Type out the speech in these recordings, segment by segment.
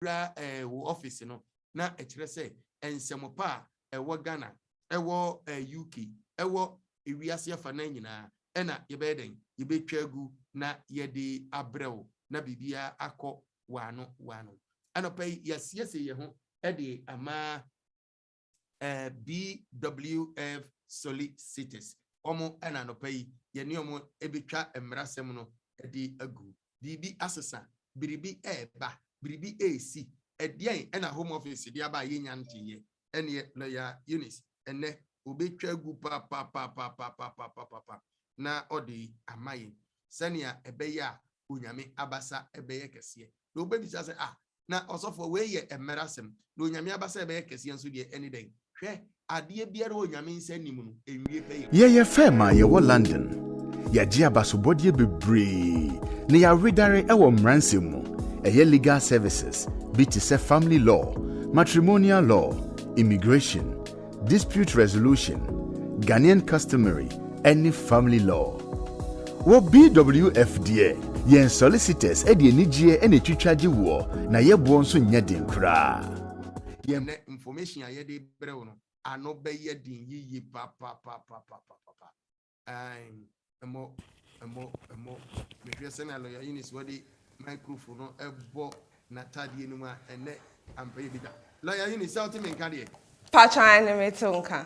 office no na ekire say ensemopa ewo Ghana ewo UK ewo ewiase afa na nyina ena yebeden yebetwa gu na yede abrew na bibia akọ wano anopai yasiese ye ho ede ama BWF solicitors omo ena anopai ye ne omo ebetwa emrasem no ede agu bibi asesa biribi eba biribi AC edian ena home office dia ba ye nyantiye ene lawyer Eunice ene obetwa gu pa na odi amaye sania ebeya onyame abasa ebeye kese no obebisa say na osofo we ye emerasem no onyame abasa ebeye kese nso de any den hwe ade biara onyame nsanim no enwie peye ye fema ye wo London ya ji abasobodie bebre ne ya redare ewo mransem mu eye legal services be to say family law, matrimonial law, immigration, dispute resolution, Ghanaian customary, any family law. Wo BWFDA yen solicitors e de nigye e na twitwaje wo na ye bo nso nya den kra. Ye information a ye de brew no ano be ye din yiyi pa. Emo me hwese na lawyer Eunice wodi microphone no ebo na tadie no ma ene ampa ye bida. Lawyer Eunice out me nka de. Pa chine me tonka.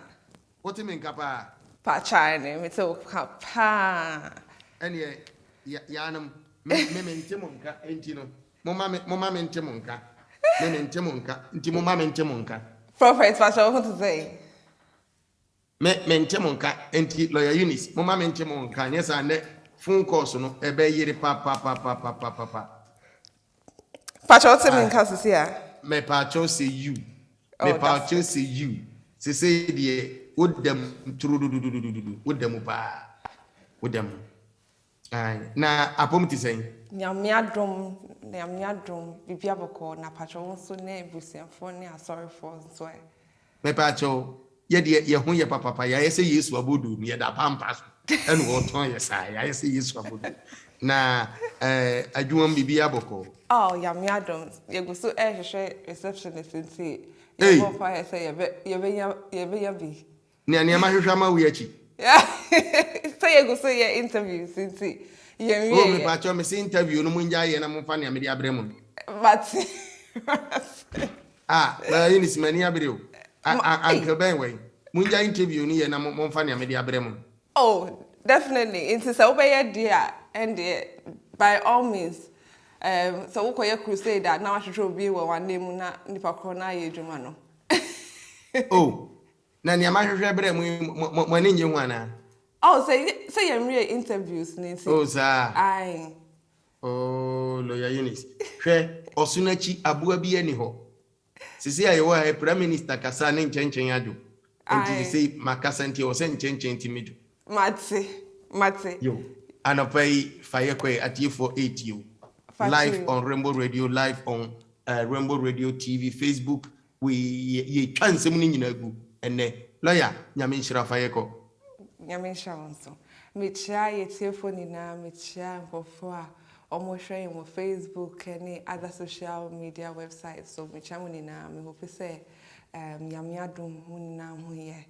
What me nka pa? Pa chine me tonka pa. Ene yanam me ntemo nka enti no. Moma me ntemo nka. Me ntemo nka. Nti moma me ntemo nka. Prophet Pastor what to say? Me ntemo nka enti lawyer Eunice moma me ntemo nka nyesa ne phone calls no ebe yiri pa. Pacho te me nka sisi a. Me pacho say you. Me pacho say you. Say die wodem turududududu wodem pa. Wodem. Na apomti say. Nyamiadom bibia boko na pacho nso na ebusiafo ne asorifo nso e. Me pacho ye de ye ho ye papa ya say Yesu abodu me da pampas. Enu oton ye sai ya say Yesu abodu. Na adwuma bibia boko. Oh, yamiadom ye go so hwehwe receptionist nti ye go fa say ye be bi. Ne ma hwehwe ma we achi. Say you go say your interview since you me pacho me say interview no munja ye na mfa ne amede abremu. But la Eunice mani abreu. Uncle Ben way. Munja interview ni ye na mfa ne amede abremu. Oh, definitely. Into so obey dear and by all means so we call crusade that now I should be one name na nipa corona ye dwuma no. Oh. Na ni ama hwehwe bremu mo ni nje hu ana. Oh, say you real interviews ninsi. Oh, sir. Aye. Oh, lawyer Eunice. Hwe osunachi abua bi ani ho. Sisi aye wa prime minister kasa ne nchenchen adu. Enti say makasa nti o se nchenchen ti medu. Mate. Yo. Anopai fire kwe atie for 8 you. Live on Rainbow Radio, live on Rainbow Radio TV, Facebook. We ye chance mu nyina gu. Ene lawyer nyame nshira fire ko. Nyame nshira wonso. Metia ye telefone na metia nkofo a omo hwe mo Facebook and other social media websites. So metia mo ni na me hope say nyame adom mo ni na ho ye.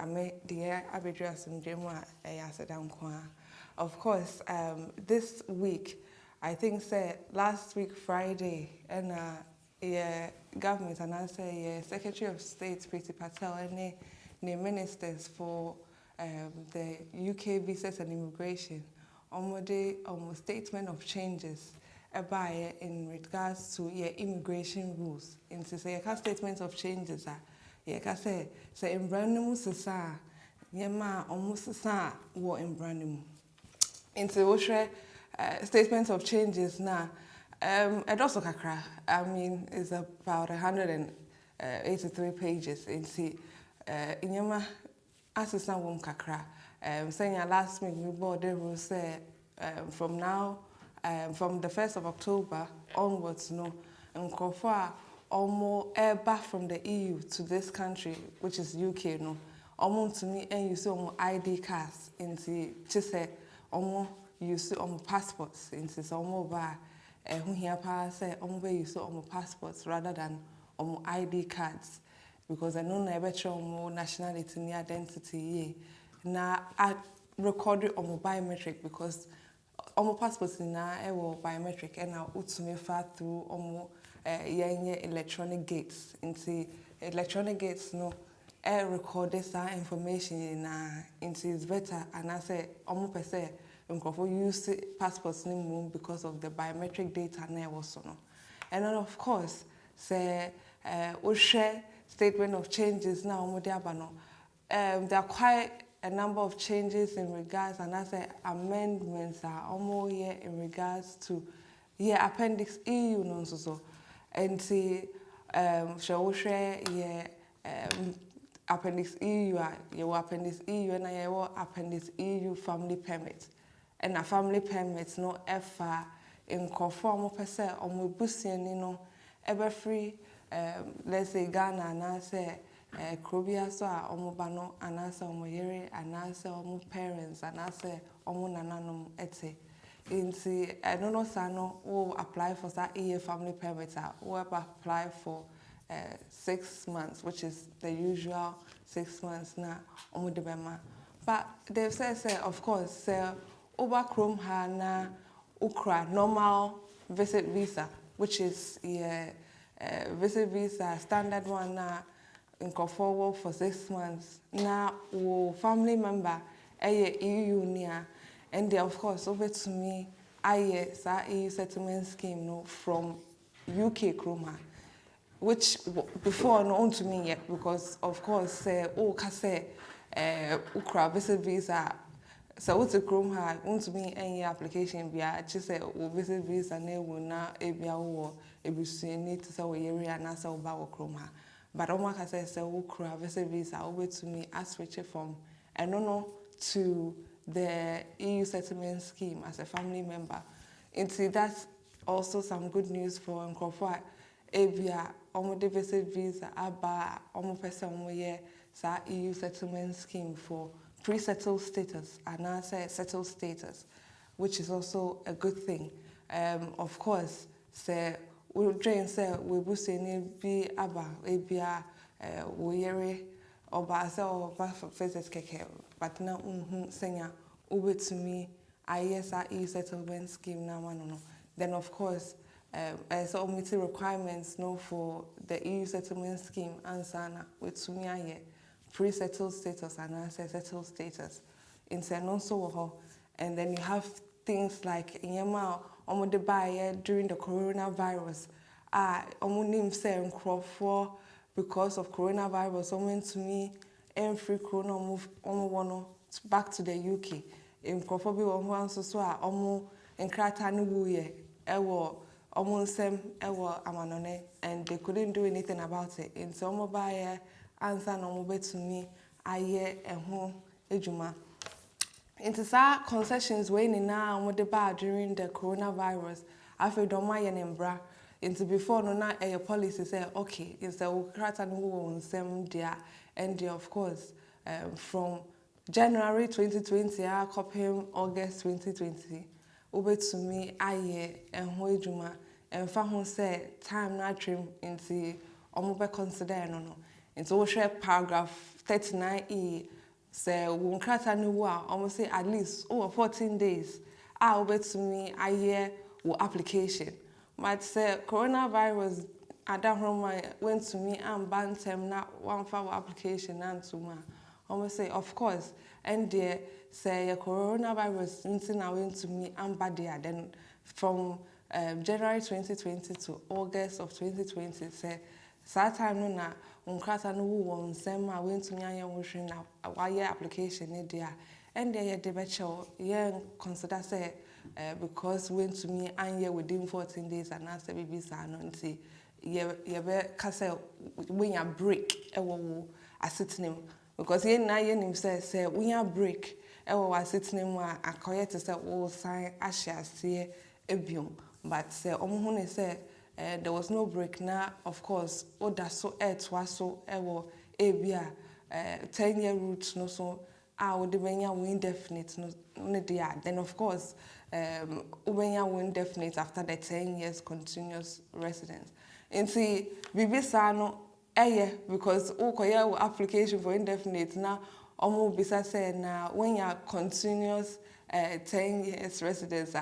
Ame de abedru asomdwemu a yaseda nko a. Of course, this week I think say last week Friday and government announced Secretary of State Priti Patel and the ministers for the UK visas and immigration almost statement of changes in regards to immigration rules. And to say statement of changes say in brand sasa yema almost sasa war in brand into statement of changes now. And also kakra, I mean, it's about 183 pages. And see, inyama assistant wom kakra. Saying last week we bought the rules say from now, from the 1st of October onwards, no, and kofa almost back from the EU to this country, which is UK, no, almost to me and you see ID cards into just say almost you see passports into almost by. who here say you saw passports rather than ID cards, because I know never show nationality and identity. Now I recorded on biometric because passports na biometric and now ultimately far through electronic gates. Into electronic gates no recorded some information into it's better, and I say per se use passports because of the biometric data now also no. And then of course say we share statement of changes now there are quite a number of changes in regards, and I say amendments are almost here in regards to Appendix EU no so and see shall we share Appendix EU Appendix EU and Appendix EU family permit. And a family permit no ever in conform per se on busian no ever free let's say Ghana and I say Krobia so bano and I say yere and I say parents and I say nananum ete. Inti I don't know sano who apply for that EU family permit who apply for 6 months, which is the usual 6 months now debema. But they've said of course say over Chrome na ukra normal visit visa, which is visit visa standard one na in forward for 6 months. Now family member EU near, and they of course over to me EU settlement scheme no from UK Chrome, which before known to me yet, because of course ukra visit visa. So what's a Chrome to me any application be I just say visit visa ne will na ebia wo need to say we area na say about Chrome. But Omaka says ukra visit visa over to me I switch it from to the EU settlement scheme as a family member. And see that's also some good news for Nkofo ebia the visit visa aba person sa EU settlement scheme for pre-settled status and I say settled status, which is also a good thing. Of course, say we drain say we buseni be aba ebia we yere oba say oba visit keke, but now senya ube to me EU settlement scheme na no. Then of course so meeting requirements no for the EU settlement scheme answer na with to me pre-settled status and answer settled status in also and then you have things like in your during the coronavirus name say because of coronavirus to me and free corona move back to the UK in so in Kratanu amanone and they couldn't do anything about it in some answer no to me ejuma into concessions when now during the coronavirus after doma yenembra into before no na policy say okay is the krata no there and of course from January 2020 copying August 2020 over to me ejuma and fa say time na trim into omobe consider no. And so we share paragraph 39E say we krata no almost say at least over 14 days over to me application. But say coronavirus went to me and banned them na one for application and to me. Almost say of course and there say coronavirus went to me and bad there then from January 2020 to August of 2020 say time no na unkrata no won sem went to me and na application there and there the becho consider say because went to me and within 14 days and na say be sa no nti ye be ka say when ya break ewo asitinem because ye na ye nim say when ya break ewo asitinem akoye to say wo sign ahyase ebiom but say omo say there was no break now of course oda so so ewo ebia 10-year route no so would be indefinite no there then of course ubenya will indefinite after the 10 years continuous residence. And see, bibisa no because ukoya application for indefinite now omo bisa say na when you continuous 10 years residence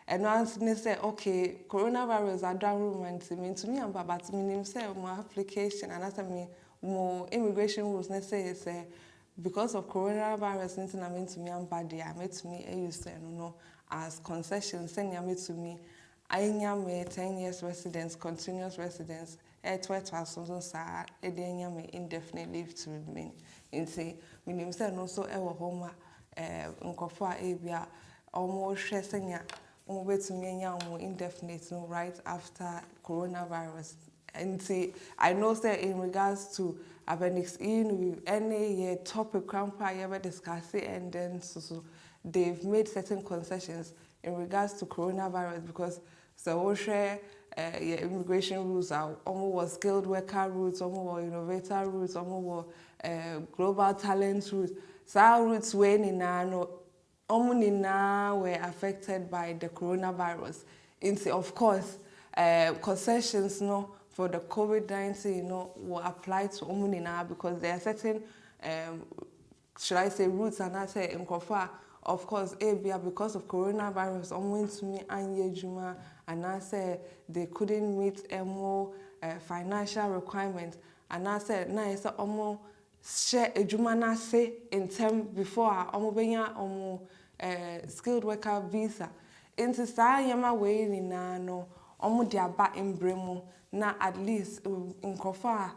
and once they say okay coronavirus are down room and mean to me but me say my application and after me more immigration rules they say because of coronavirus anything I mean to me and bad I made to me no as concession send ya to me I me 10 years residence continuous residence 12,000 sa edenya me indefinite leave to remain nti minim say no so e wo homa nkofo a ebia omo hwe senya omo betumi enya omo indefinite no right after coronavirus. Nti I know say in regards to Appendix EU any topic crampa you ever discuss it and then so they've made certain concessions in regards to coronavirus because so share immigration rules are almost skilled worker routes, almost innovator routes, almost global talent routes. So our routes were were affected by the coronavirus. Of course, concessions for the COVID-19 will apply to Omunina because there are certain should I say routes and I say in Kofa. Of course, because of coronavirus, to me and I said they couldn't meet more financial requirements. And I said, na it's almost share a juma say in term before benya skilled worker visa. Into sa yama way ni na no dia ba in bremo na at least in Kofa.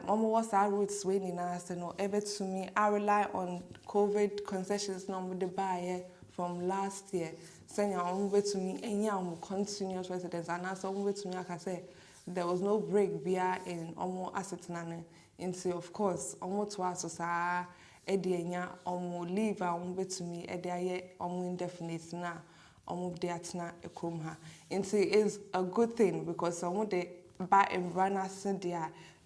Was our routes way ni na say no ever to me. I rely on COVID concessions no the buy from last year. Saying to me any continuous residence and also to me like I say there was no break via in asset nane into of course to us sa edienya leave to me ediaye indefinite na de atna ekrom ha. Is a good thing because de buy and run as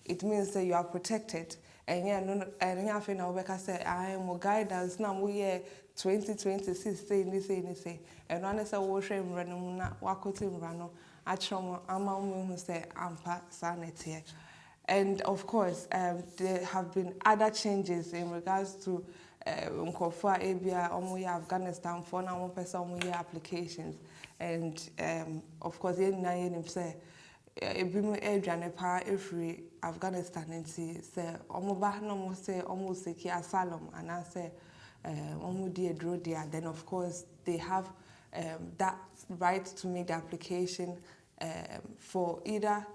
it means that you are protected. And yeah, no, I say I am guidance now. We 2026 say. And when I say we share random na wakotim rano. Actually, I'm say ampa sanity. And of course, there have been other changes in regards to Nkofua Abia, Afghanistan for now one person applications. And of course, say. Ebimu edwane pa efri Afghanistan nti say omo ba no mo say omo seki asylum and I say omo di edro there then of course they have that right to make the application for either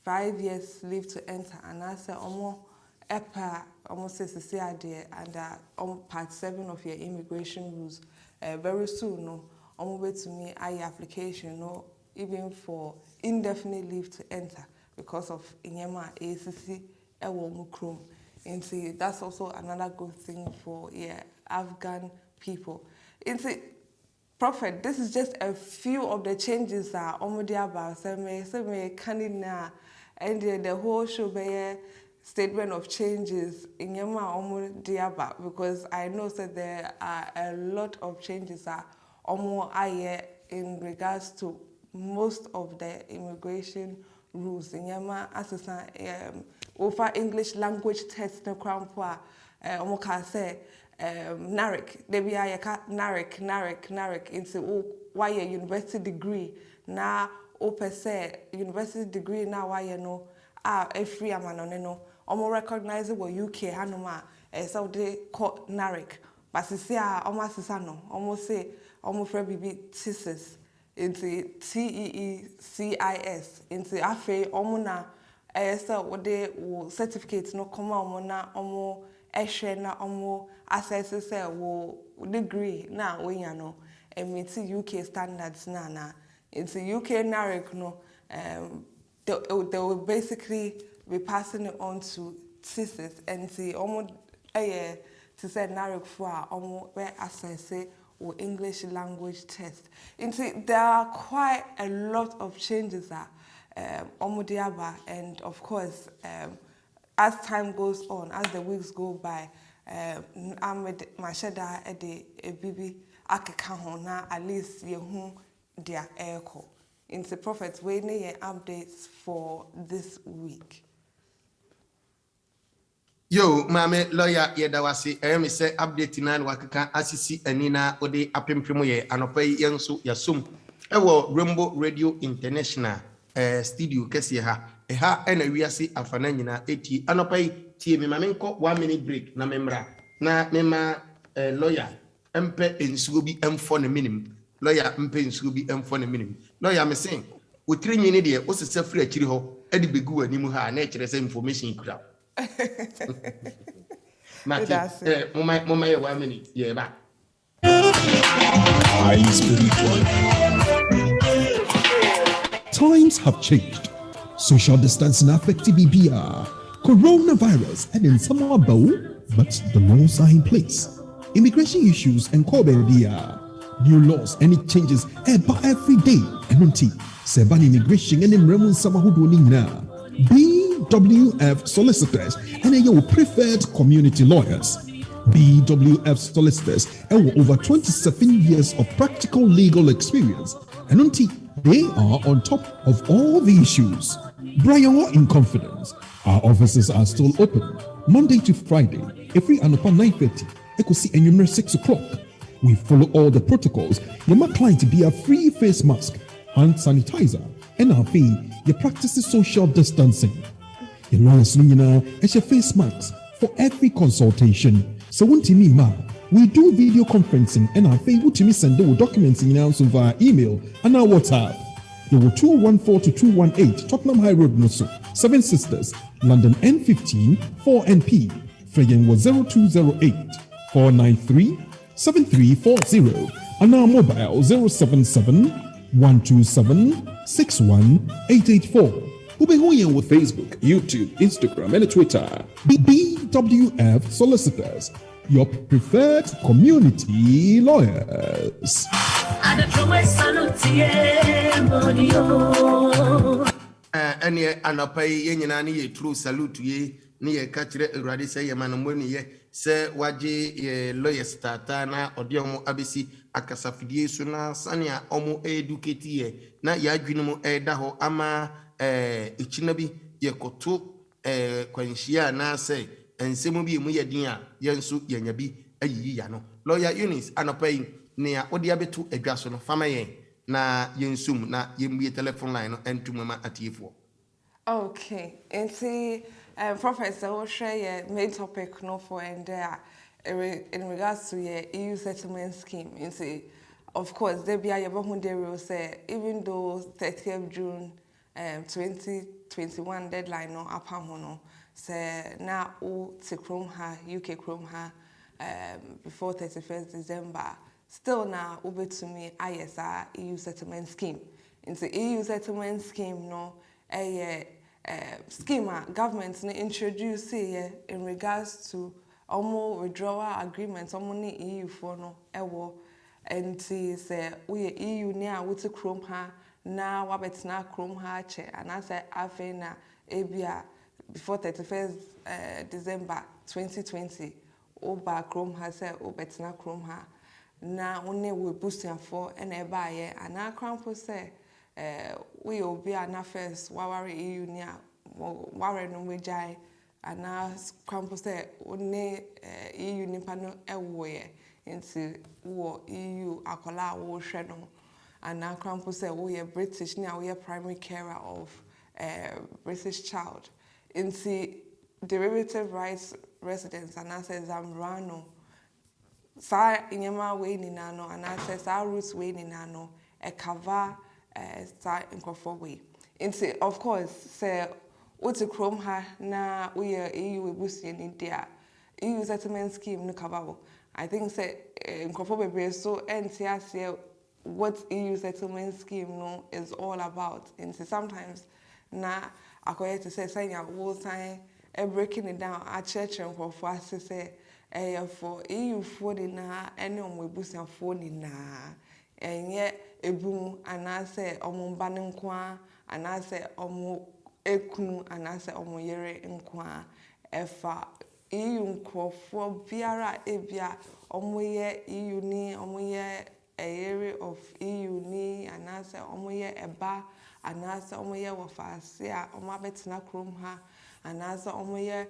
5 years leave to enter and I say omo epa omo say there and part 7 of your immigration rules very soon no omo wait to me I application no even for indefinite leave to enter because of Inyema ACC Ewo Mukrum. And see, that's also another good thing for Afghan people. And see, Prophet, this is just a few of the changes that Omudiaba Seme Kanina and the whole show be statement of changes in Yema Omudiaba because I know that there are a lot of changes that Omo Aye in regards to most of the immigration rules in Yama assistant over English language test no crampa omoka say NARIC debi ayaka NARIC into why a university degree na ope say university degree na why no free amano no omo recognize what UK hanoma so they call NARIC but see omo asisa no omo say omo for bibi thesis into TEECIS into afe omuna so what they certificate no come omuna omo ehwe na omo assess say wo degree na we ya no meet UK standards na into UK NARIC no they will basically be passing it on to thesis and see omo to say NARIC for omo where assess or English language test. There are quite a lot of changes that Omudiaba and of course as time goes on, as the weeks go by, Ahmed Mashada Ede Bibi akeka ho na at least yehu their echo. In the Prophet, we need updates for this week. Yo, mame lawyer yedawasi me say update na wakaka asisi anina ode apempremo ye anopai yenso yasum ewo Rainbow Radio International studio kese ha ha na wiase afana nyina eti anopai tie me mame nko 1 minute break na memra na mema lawyer empe ensugo bi emfo na minim lawyer empe ensugo bi emfo na minim lawyer me sen wotiri nyine de o sese free akiri ho edi begu animu ha na ekire say information kura Mama, 1 minute. Yeah, back. Highly spiritual. Times have changed. Social distancing affected BBR. Coronavirus and in some bow, but the laws are in place. Immigration issues and BBR. New laws and it changes every day. MNT. Seban immigration and in Remun Samahudunina. BWF solicitors and your preferred community lawyers. BWF solicitors have over 27 years of practical legal experience, and until they are on top of all the issues. Brian, in confidence, our offices are still open Monday to Friday, every and upon 9:30. I could see anywhere 6 o'clock. We follow all the protocols. Your client to be a free face mask, hand sanitizer, and our fee. You practice social distancing. Your lawyers and your face masks for every consultation. So when we do video conferencing and our fee will send the documents in answer via email and our WhatsApp. You will 214 to 218 Tottenham High Road Noso, 7 Sisters, London N15 4NP. Freyen was 0208 493 7340 and our mobile 077 127 61884. Ubehuye with Facebook, YouTube, Instagram, and Twitter. BWF Solicitors, your preferred community lawyers. Any anapai yenyina ni ye true salute ye ni ye kachire urade say ye manomoni ye se waje ye lawyers tata na odiomo abesi akasafidie so na sania omo educate ye na ya adwene mu eda ho ama echina bi ye koto kwanhia na say ensemu bi mu ye din a yenso yenya bi ayiyi ya no lawyer Eunice anapai ne a odi abeto adwa so no fama ye na yensum na yemwie telephone line no entumama atiefo. Okay, and see, Professor, we'll share your main topic no for and there in regards to your EU settlement scheme. And see, of course, there be a will say even though 30th June 2021 deadline no upon no say now all to Chrome ha UK Chrome ha before 31st December. Still now over to me ISR EU settlement scheme. In the EU settlement scheme no a scheme government introduce in regards to almost withdrawal agreements almost EU for no ewo and say we EU near with the Chrome ha na wabetna Chrome ha che and I say afena ebia before 31st December 2020 over Chrome ha say obetna Chrome ha na only we boosting for and a buyer and our crown say we will be an first wawari EU near warren no jai and our crown say only EU nipano away into war EU akola wo sheno and our crown say we are British now we are primary carer of British child into derivative rights residents and I say Zambrano sa inyama we ni nano and I say sa roots we ni nano a cover sa inkofo we into of course say what Chrome ha na we EU we boost in India EU settlement scheme no cover I think say inkofo bebre so NTS what EU settlement scheme no is all about into sometimes na akoye to say sign your whole time breaking it down at church and for say for EU for the na any on we boost and for the na and yet a boom and I say banning kwa and I say ekunu and I say yere nkwa efa EU nkrofo biara ebia omoye EU ni omoye a area of EU ni anase omoye eba anase omoye wofase a omabetena krom ha anase omoye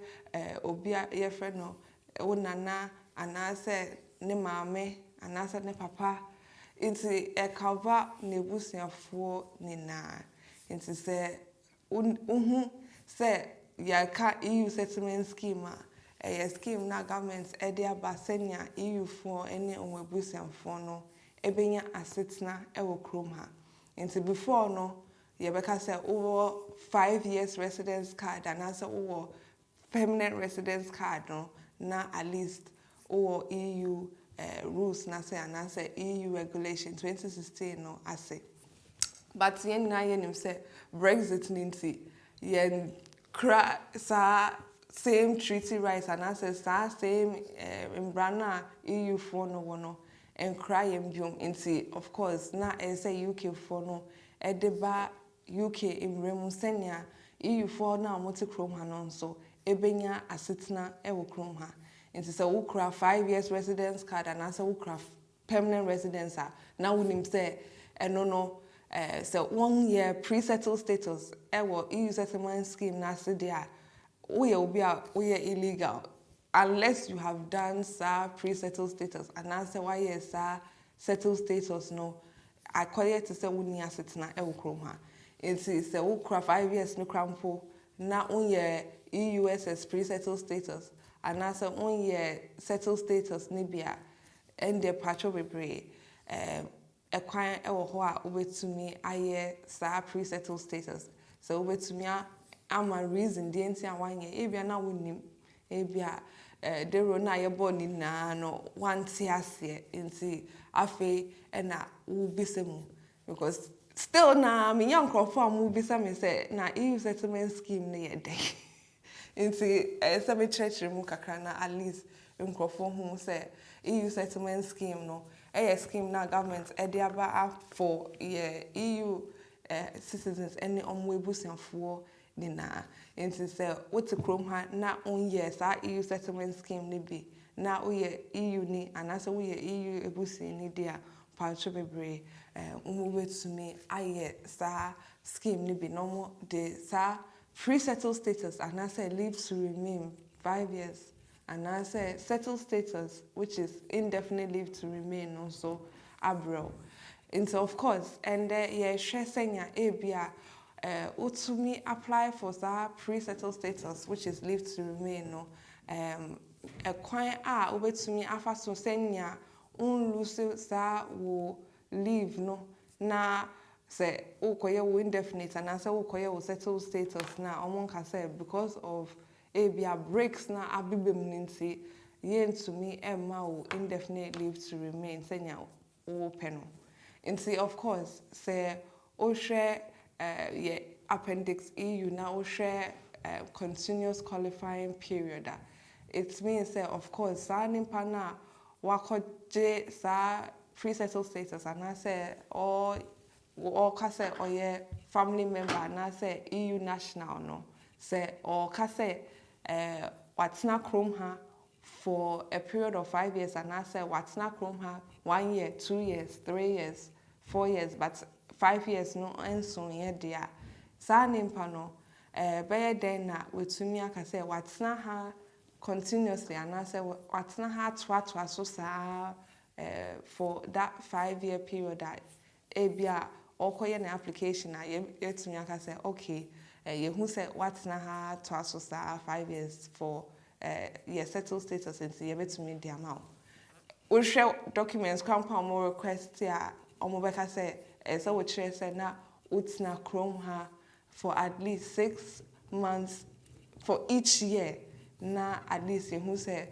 obia ye friend no wonana anase ne maame anase ne papa inti cover nebusiafo nina inti se uhu se yaka EU settlement scheme a scheme na government ede abasenia EU for ene onwebusiafo no ebenya asetna ewo krom ha inti before no yebeka say over 5 years residence card and also over permanent residence card no na at least over EU rules na say and say EU regulation 2016 no ase but yen na yen say Brexit ninti yen cra sa same treaty rights and say same imbrana EU for no wono and cry biom inti of course na say UK for no edeba UK imremu senya EU for na moti krom ha no so ebenya asetna ewo krom ha inti say ukra 5 years residence card and asa ukra permanent residence na wonim say eno no so 1 year pre-settled status ewo EU settlement scheme na se dia we obi a we illegal unless you have done pre-settled status and answer why yes settled status no acquire to say woni asetna e wokrom ha inti say wokra 5 years no krampo na onye EUSS pre-settled status and answer 1 year settled status ni bia and the patcho bebre ekwan e wo ho a obetumi aye pre-settled status so obetumi ama reason the enti awanye ebia na wonim ebia the rona yebo ni na no wanti ase nti afi na ubisemu because still na me yankrofo am ubisame say na EU settlement scheme na yede nti se me church mu kakra na at least nkrofo hu say EU settlement scheme no scheme na government ediaba for EU citizens any omwebusianfo nina inti say what krom ha na on year EU settlement scheme ni bi na oye EU ni anase oye EU ebusi ni dia pancho bebre umubetumi aye scheme ni bi no de pre-settled status anase leave to remain 5 years anase settled status which is indefinite leave to remain also abroad. And so of course and senya ebia utumi apply for pre-settled status which is leave to remain no kwan a obetumi afa so senya unlose wo leave no na say ukoye wo indefinite and say ukoye wo settled status na omonka say because of ebia breaks na abibem ninti yentumi emma wo indefinite leave to remain senya wo peno. And see, of course, say, share Appendix EU now share continuous qualifying period. It means say, of course, signing pana wakoje sa pre-settled status and I say or kase or ye family member and I say EU national no say or kase what's not krom ha for a period of 5 years and I say what's not krom ha 1 year, 2 years, 3 years, 4 years, but 5 years no enso ye dia. Sa nimpa no be den na wetumi aka say what's not ha continuously and I say what's not ha twa so sa for that 5-year period that ebia okoye na application na yetumi aka say okay ye hu say what's not ha twa so sa 5 years for settled status and see betumi di amount. We share documents compound more request ya omobeka say so we share say na utina krom ha for at least 6 months for each year na at least who say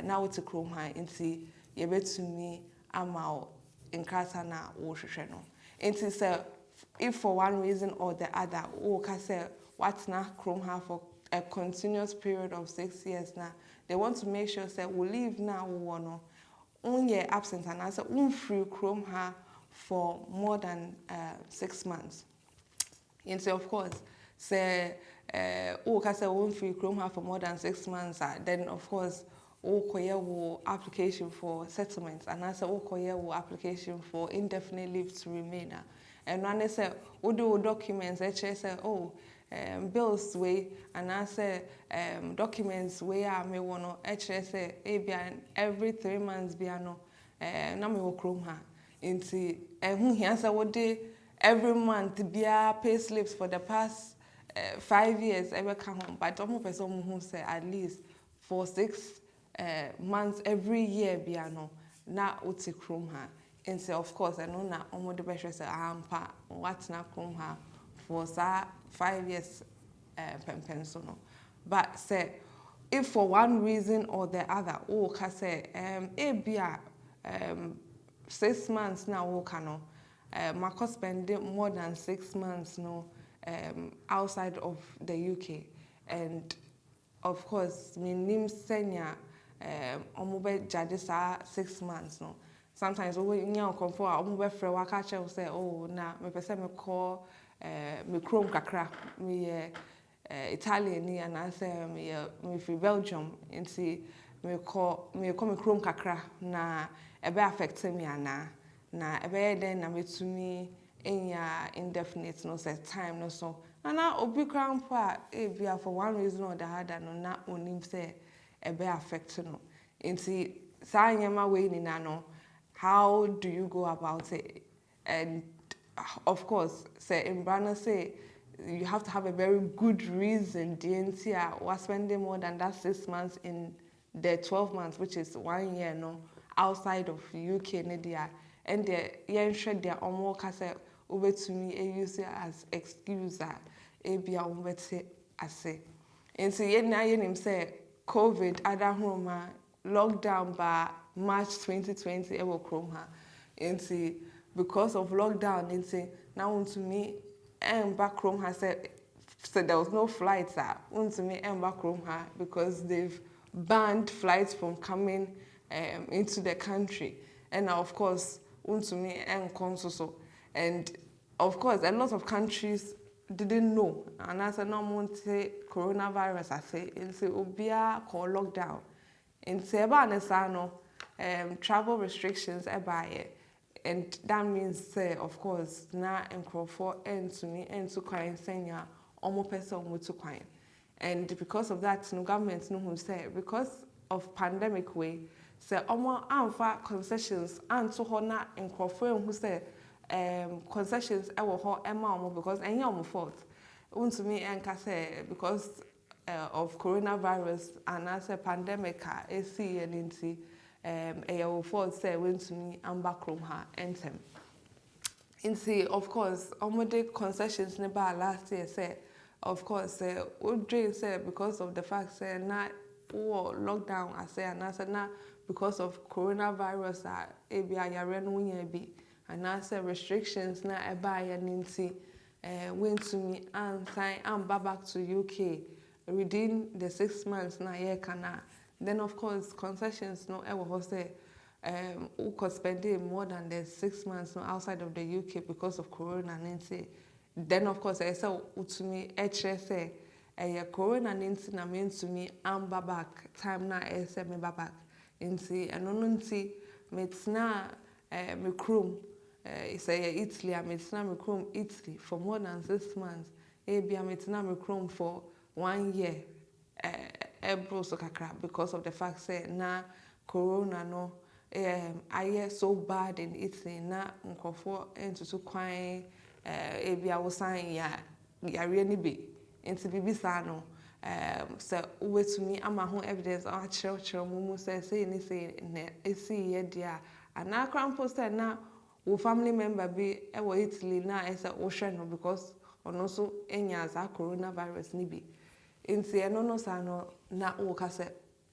na uti krom ha inti ye betumi amount in kasa na wo hwehwe no inti say if for one reason or the other o ka say what na krom ha for a continuous period of 6 years now they want to make sure say we leave now we no on year absent and answer free krom ha for more than 6 months. And so of course say say won't free Chrome for more than 6 months, then of course will application for settlement, and I say will application for indefinite leave to remain. And when they say do documents, they say bills way, and I say documents where I may want to say every 3 months biano na me wo Chrome ha inti who here say what day every month be pay slips for the past 5 years ever come home, but almost person who say at least for 6 months every year biano na uti Chrome ha. And so of course I know na omo de be say ampa what na Chrome ha for 5 years penso no. But say if for one reason or the other ka say bia 6 months now no Marco spending more than 6 months no outside of the UK, and of course me nim senior omobe judge 6 months no. Sometimes we nya comfort omobe frɛ waka che say na me pese me call me Chrome kakra me Italian ni and I say me free Belgium nti me call me Chrome kakra na ebe affect me ana na ebe then na metumi enya indefinite no set time no so na obi krampa bia for one reason or the other no na onim say ebe affect no nti sa nyama we ni na no. How do you go about it? And of course say in Brana say you have to have a very good reason DNC was spending more than that 6 months in the 12 months, which is 1 year no outside of UK Nidia, and the yen shed their own say over to me use it as excuse that be I say. And so yen na yen him say COVID other home lockdown by March 2020 ever Chrome ha. And see because of lockdown and say now to me and back Chrome has said there was no flights to me and back Chrome ha because they've banned flights from coming into the country, and now of course to me and conso, and of course a lot of countries didn't know, and as a normal say coronavirus I say and say obia call lockdown and say about travel restrictions by it. And that means say of course na enkrofo to me and to kwine senya omo person mo to kwine, and because of that no government no who say because of pandemic way say omo amfa concessions and to ho na enkrofo who say concessions e wo ho ema omo because enye omo fault to me and say because of coronavirus and as a pandemic see and nti will fall say when to me and back room her entem. And see of course almost concessions never last year say of course would say because of the fact say not lockdown I say and I said not because of coronavirus and I say restrictions na buy and nti went to me and sign and back to UK within the 6 months na year kana. Then of course concessions no ever say who could spend more than the 6 months no outside of the UK because of corona and say then of course I say to me say corona and na mean to me am back time na say me back nti and nti metna me Chrome say Italy metna me Chrome Italy for more than 6 months bia metna me Chrome for 1 year because of the fact say na corona no I so bad in Italy na nkofo entutu kwan bia wo san ya really be into bibisa no so wetumi ama ho evidence a church mu say ni say na esi ye dia ana crampo say na wo family member be e wo Italy na say wo hwe no because ono so enya za coronavirus ni bi inti no sano na say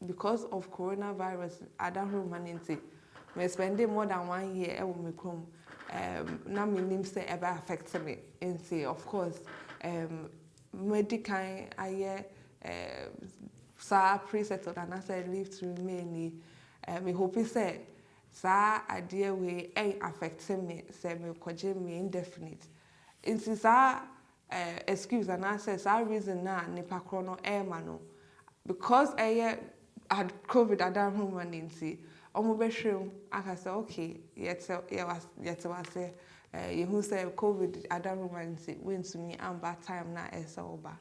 because of coronavirus ada humanity me spending more than 1 year e wo me Chrome na me nim say ever affect me inti of course medical aye sa presettled and I say leave to remain me hope say sa idea we affect me say me kwaje me indefinite inti sa excuse and access our reason na nipa krono no because had COVID adam human nti omo behwem aka say okay yet was say you say COVID adam human nti went to me and bad time na esa oba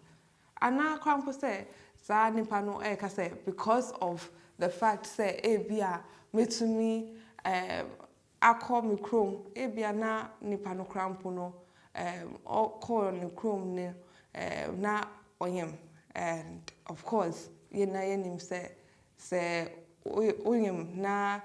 ana kwampo say sa nipa no ka say because of the fact say ebia metumi akọ me chrome ebia na nipa no krampo no call on Chrome ne na oyem and of course ye na ye nim say oyem na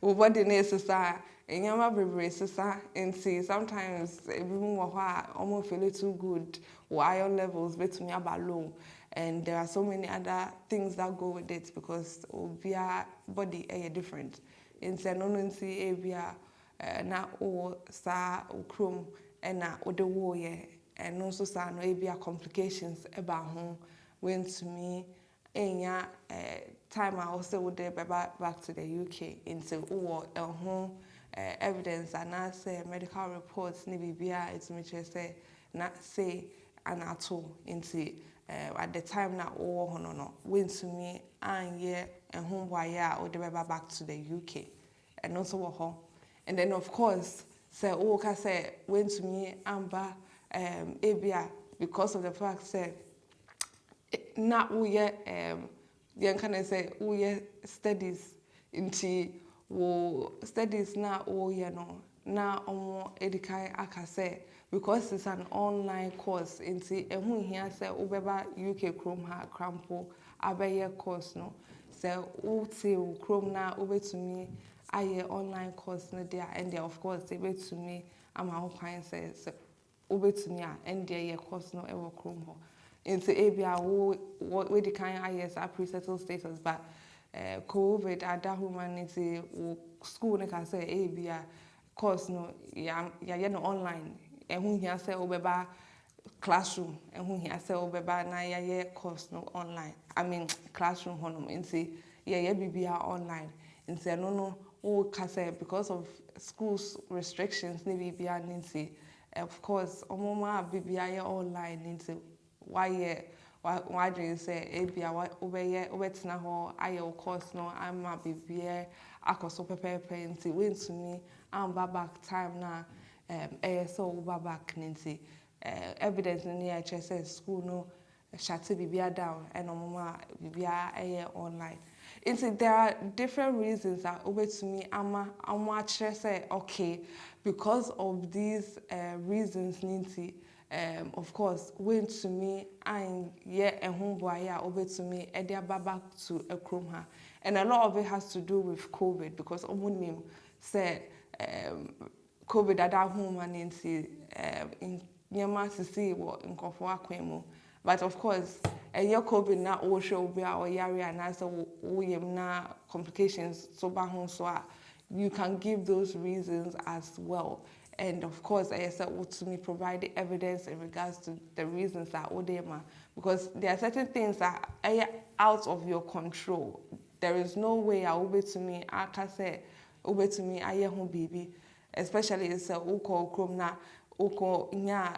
wo body na sisa enyama bebre sisa nti sometimes ebimu wo ho a almost feel too good or iron levels betumi aba low and there are so many other things that go with it because obia body different nti no nti ebia na o sa Chrome na o de wo ye and no so sa no ebia complications eba ho went to me enya time I also would back to the UK into evidence and I say medical reports ni bibia it's me say na say and at all into at the time na no went to me and yeah and home wire or back to the UK and also ho and then of course say say went to me amba abia because of the fact say na yen can I say studies into studies na no na edikai aka say because it's an online course into ehun here say obeba UK Chrome ha crampo abeye course no say uti Chrome na obetumi aye online course no there and there of course they betumi am how kind say obetumi a and there ye course no e Chrome ho into ABA we the kind IS are pre-settled status but COVID ada humanity school ne can say ABA course no ya no online ehun here say obeba classroom ehun here say obeba na ya course no online I mean classroom honum into ya bibia online into no o can say because of schools restrictions ne bibia nti of course omoma bibia online into why do you say ebia obetina ho aye course no ama bibia akoso pepepe nti went to me am back time na so back nti evidence in the HSS school no shut bibia down and omoma bibia online nti there are different reasons that over to me ama say okay because of these reasons nti of course went to me and homeboy over to me back to a Chrome ha and a lot of it has to do with COVID because omunim said COVID at home and into in nyama to see what in Kofoakwemo but of course your COVID na o show be or yari and answer na complications so bahon so you can give those reasons as well. And of course, I said to me provide the evidence in regards to the reasons that Odema, because there are certain things that are out of your control. There is no way I will to me. I can say over to me. I home baby, especially it's a uko Chrome na uko nya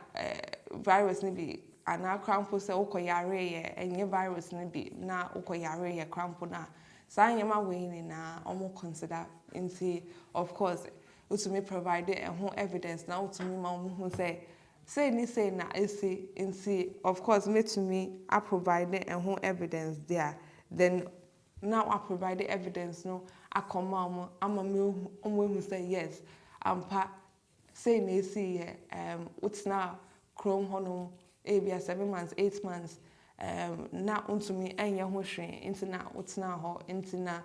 virus nibi. And now crampo say uko yare and your virus nibi na uko yare crampo na. So I am away na almost consider into of course. To me provided and whole evidence now to me mom who say ni say na see in see of course me to me I provided and whole evidence there then now I provided evidence no I come mom I'm a me who say yes pa say ni see what's now Chrome hono maybe 7 months 8 months na unto me anya ho hwe into na what's now ho into na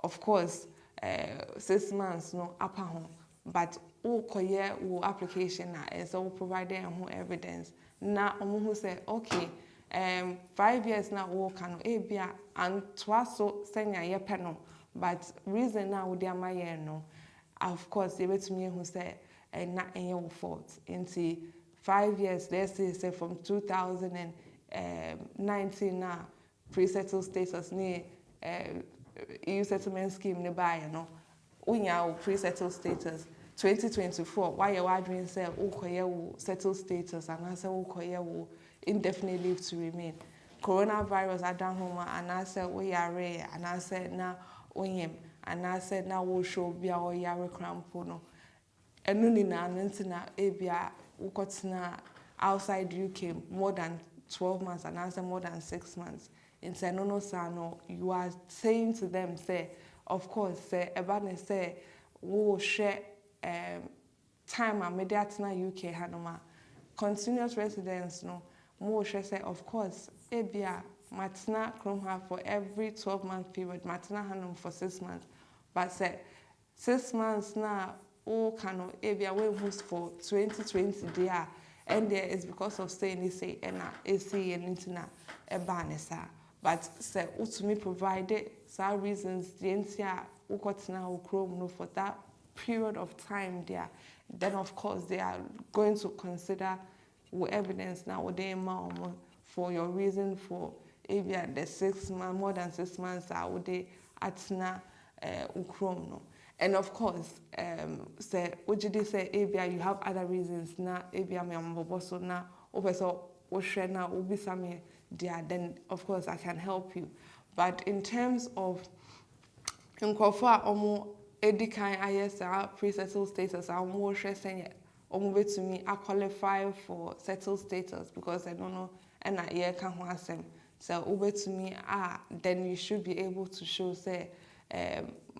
of course 6 months no apa ho but o koye wo application na so we provide them evidence na omo who say okay 5 years na wo kan ebia and twaso senya ye pe no but reason na wo dey amaye no of course they betumi who say na enye fault into 5 years let's say from 2019 na pre-settled status ni EU settlement scheme ne buy no unya pre-settled status 2024, why you are doing say, oh, settle status, and I say, oh, indefinite leave to remain. Coronavirus, I don't know, and I said, we are rare, and I said, now, and I said, now we'll show be our yare crampono. And Nunina, Nantina, Abia, Ukotina, outside UK, more than 12 months, and I said, more than 6 months. In Sanono Sano, you are saying to them, say, of course, say, Ebane say, we will share time and mediatina UK Hanoma. Continuous residence, no, more share say, of course, Abia, Matina Kromha for every 12-month period, Matina Hanum for 6 months. But say, 6 months now, all kind of Abia we host for 2020 there, and there is because of saying they say, and AC and internet, a banesa. But say, ultimately provided some reasons, the NCR, Ukotina, Chrome, no, for that period of time there, then of course they are going to consider evidence now what they for your reason for maybe the 6 months, more than 6 months, I would they atina Chrome, no. And of course, say, what did they say, Abia, you have other reasons now, Abia, me amboboso now, over so, share now, ubi same there, then of course I can help you. But in terms of Nkofa omo edikan ISR pre-settled status, I won't share saying omo to me I qualify for settled status because I don't know and I hear can wasem. So over to me then you should be able to show say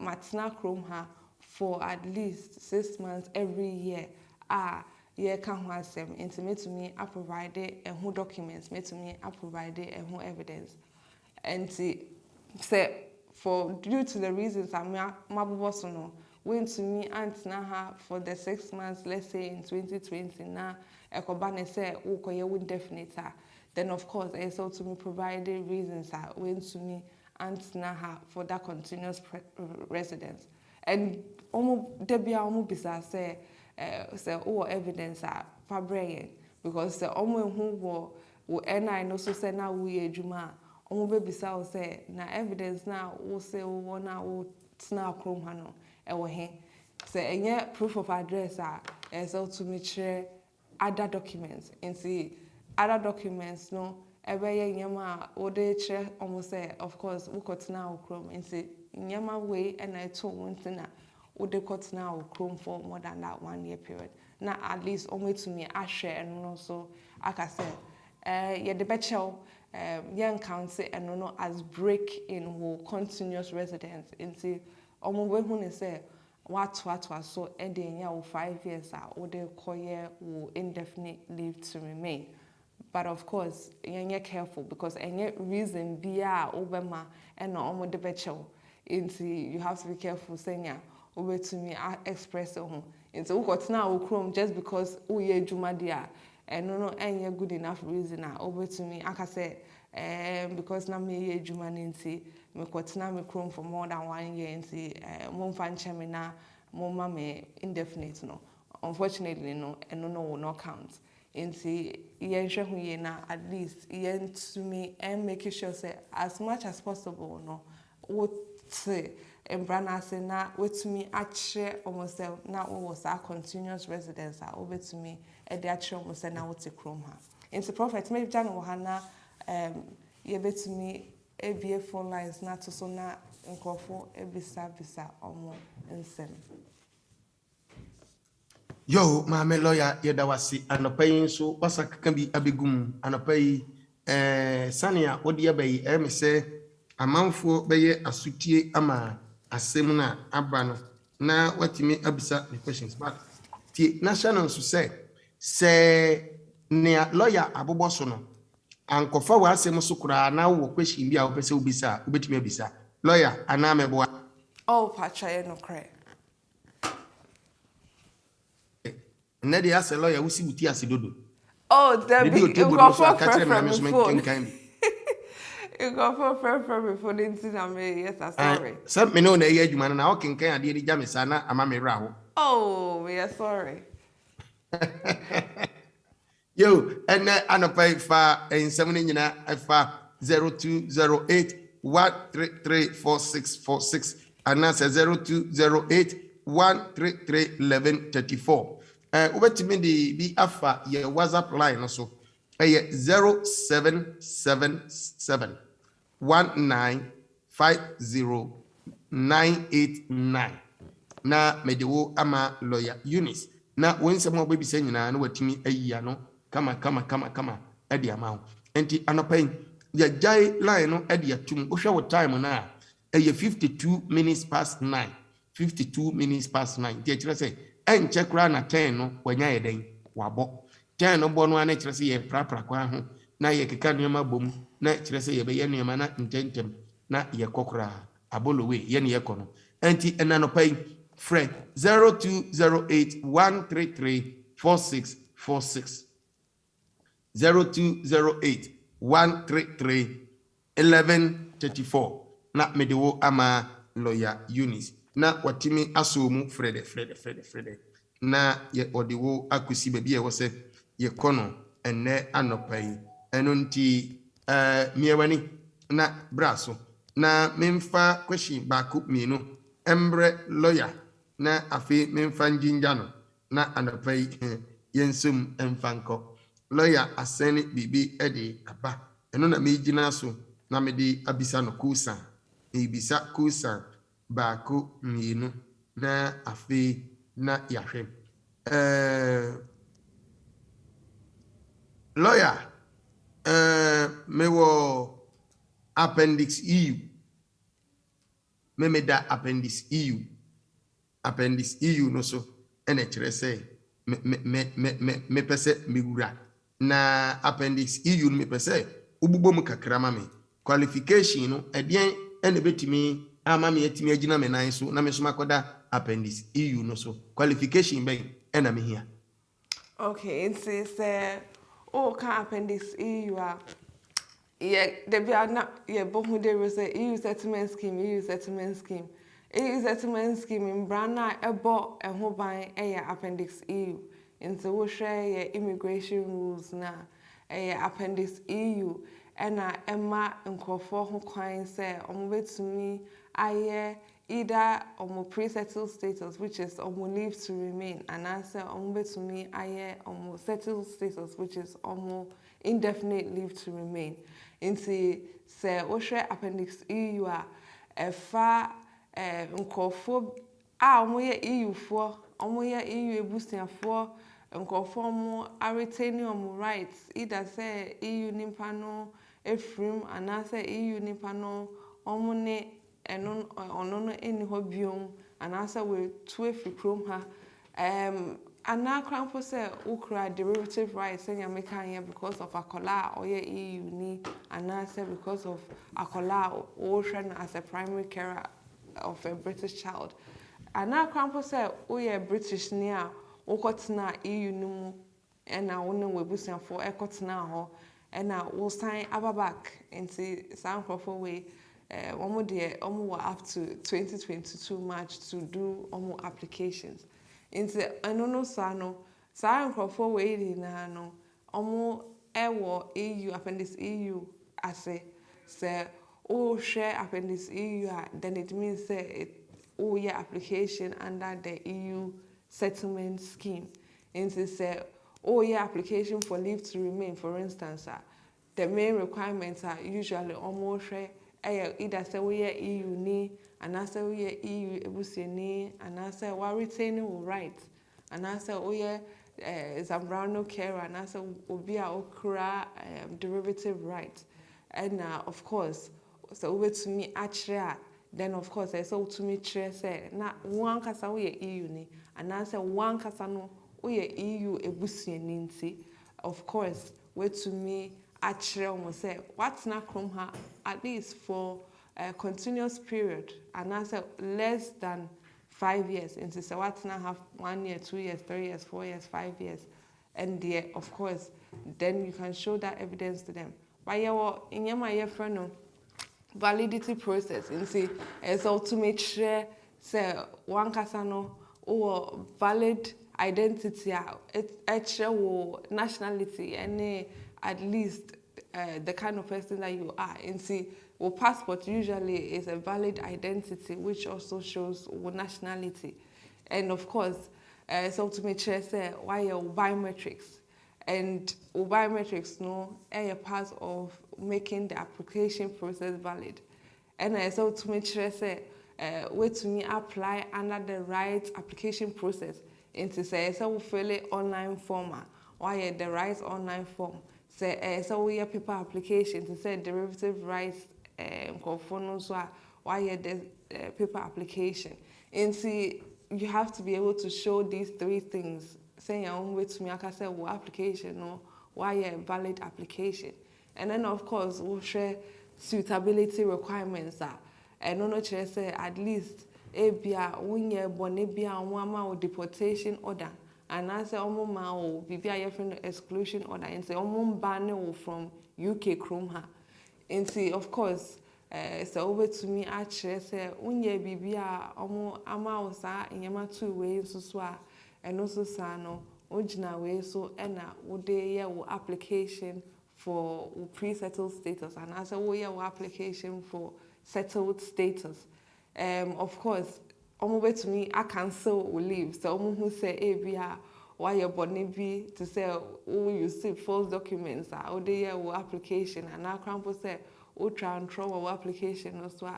Matina Chrome for at least 6 months every year. Yeah, can wasem. Intimate to me, I provided who documents. Me to me, I provided who evidence. And say for due to the reasons I'm mabubosono went to me and now for the 6 months. Let's say in 2020 now, ekobane say ukoye indefinite. Then of course, I saw to me provided reasons went to me and now for that continuous residence. And debia bisa say evidence fabrayen because the who will and so say now we juma baby say na evidence now will say now will snap chrome hano say any proof of address so to me share other documents and see other documents no ever yama or they share almost say of course we got now chrome and see nyama way and I told one thing would they cut now Chrome for more than that 1 year period. Now at least only to me I share and also like I said, yeah the better young council and no as break in will continuous residence into almost when they say what so ending ya 5 years or they call will indefinite leave to remain. But of course, you're careful because any reason be Obama and no almost the better into you have to be careful saying over to me, I express it. And so we got now Chrome just because we are Jumadia and no any good enough reason over to me. I can say because now me Jumaninti, me got now me Chrome for more than 1 year and see mon fan chamina, mon mame indefinite no. Unfortunately no, and no will not count. And see yen share na at least yen to me and making sure say as much as possible no what say. And Brana said, "Now, wait to me. Actually, almost now was our continuous residence. Over to me, and the actual almost now what's a chrome her. Into prophet, maybe Jan Wahana, you bet to me, a phone lines not to so now and call for a bisa or more and send." Yo, my lawyer, Yadawasi, and a paying so what's a can be a bigum and a pay Sania, what dear bay, say a month for bay a sutie ama. Asemuna abano na what you mean abisa the questions but the national to say near lawyer aboboso no ankofa wa asem so kura na wo question bi a wo pese ubisa ubetimi abisa lawyer anameboa oh pacha no cry na dey as lawyer wo si buti asidodo oh the big you go for before the incident. Yes, sorry. Some me know na ye adwuma na o kenkan ade di jame sa na ama me ra ho. Oh, we are sorry. Yo, and anopai fa en semune nyina fa 0208 1334646 and that's 0208 1331134. Ubetimi de bi afa ye WhatsApp line also. 0777 1950989. Na medewo ama lawyer Eunice. Na wonsem obabi se nyina na watimi ayi ano kama edi ama. Enti anopai ya jai line no edi atum. Ohwe wo time na 52 minutes past 9. 52 minutes past 9. Ti kire se enche kra na 10 no wanya yeden wabo. 10 no bo no ana kire se ye prapra kwa ho na ye keka nneema bom na kire se ye be ye nneema na ntentem na ye kokra abolowe ye ne ye kono. Enti enanopai Fred 0208-133-4646 0208-133-1134 na medewo ama lawyer Eunice na watimi asomu Fred na ye odiwo akusi baby e wose ye kono enne anopai enunti miewani na braso na memfa question baako mienu embre lawyer na afi memfa njinjano na anopai yensum emfanko lawyer aseni bibi edi aba eno na mejina so na mede abisa no kusa ibisa kusa baako mienu na afi na yahwe lawyer mewo Appendix EU memeda Appendix EU no so ene kire say me pese megura na Appendix EU no me pese ububom kakra ma me qualification no edien ene betimi ama me etimi agina me nan so na me so makoda Appendix EU no so qualification ben ena me hia. Okay, it's can Appendix EU yeah, there be not both there was a EU settlement scheme in Brana ebo and who by Appendix EU. And so we share immigration rules now. Appendix EU and Emma and Crawford who coin say to me either pre-settled status, which is leave to remain, and answer to me settled status, which is indefinite leave to remain. Into say Osha Appendix EU a far nkofo omoye EU for omoye EU boosting for nkofo mo retaining rights either say EU nimpa no efrim and answer EU nimpa no omone eno ono eni ho biom and answer we two efri krom ha and now crampo say ukra derivative rights in America because of akola or EU ni and answer because of akola ocean as a primary carer of a British child. And now crampo say British near okotna EU numu and now one we busian for ekotna ho and now we'll sign back into San Crawford way almost up to 2022 March to do almost applications. Into anono sano San Crawford way na no ewo EU Appendix EU ase say share Appendix EU then it means say your application under the EU settlement scheme. Into say your application for leave to remain, for instance, the main requirements are usually almost either say we EU ni and I say we EU ebusi ni and I say we retaining rights and I say Zambrano care and I say obi a okra derivative rights and of course so over to me actually then of course I saw to me say na one kasa we EU ni and I say one kasa no we EU ebusi ni nti of course we to me actually almost say what's not from her at least for a continuous period and I said less than 5 years into say what's not have 1 year 2 years 3 years 4 years 5 years and of course then you can show that evidence to them but in your friend validity process and see so to make sure say one casano or valid identity actual nationality and at least the kind of person that you are. And see, passport usually is a valid identity, which also shows nationality. And of course, so to make sure say why your biometrics and biometrics no a part of making the application process valid. And so to make sure say way to me apply under the right application process into say so we fill it online form why the right online form say so we have paper application to say derivative rights conform so why the paper application into you have to be able to show these three things saying your own way to me I can say what application no why a valid application. And then of course we'll share suitability requirements and no say at least ebia unye bonebia wama or deportation order and I say omo ma o bibia yefreno exclusion order and say omo ban from UK Chrome and see of course so over to me actually say unye bibia omo ama o sa nyama two ways so and also sa no ojina way so na wo dey ye wo application for pre-settled status and I say wo ye wo application for settled status. Of course, to me, I cancel or leave. So who say why your body be to say you see false documents or the application and our crumple say try and throw our application also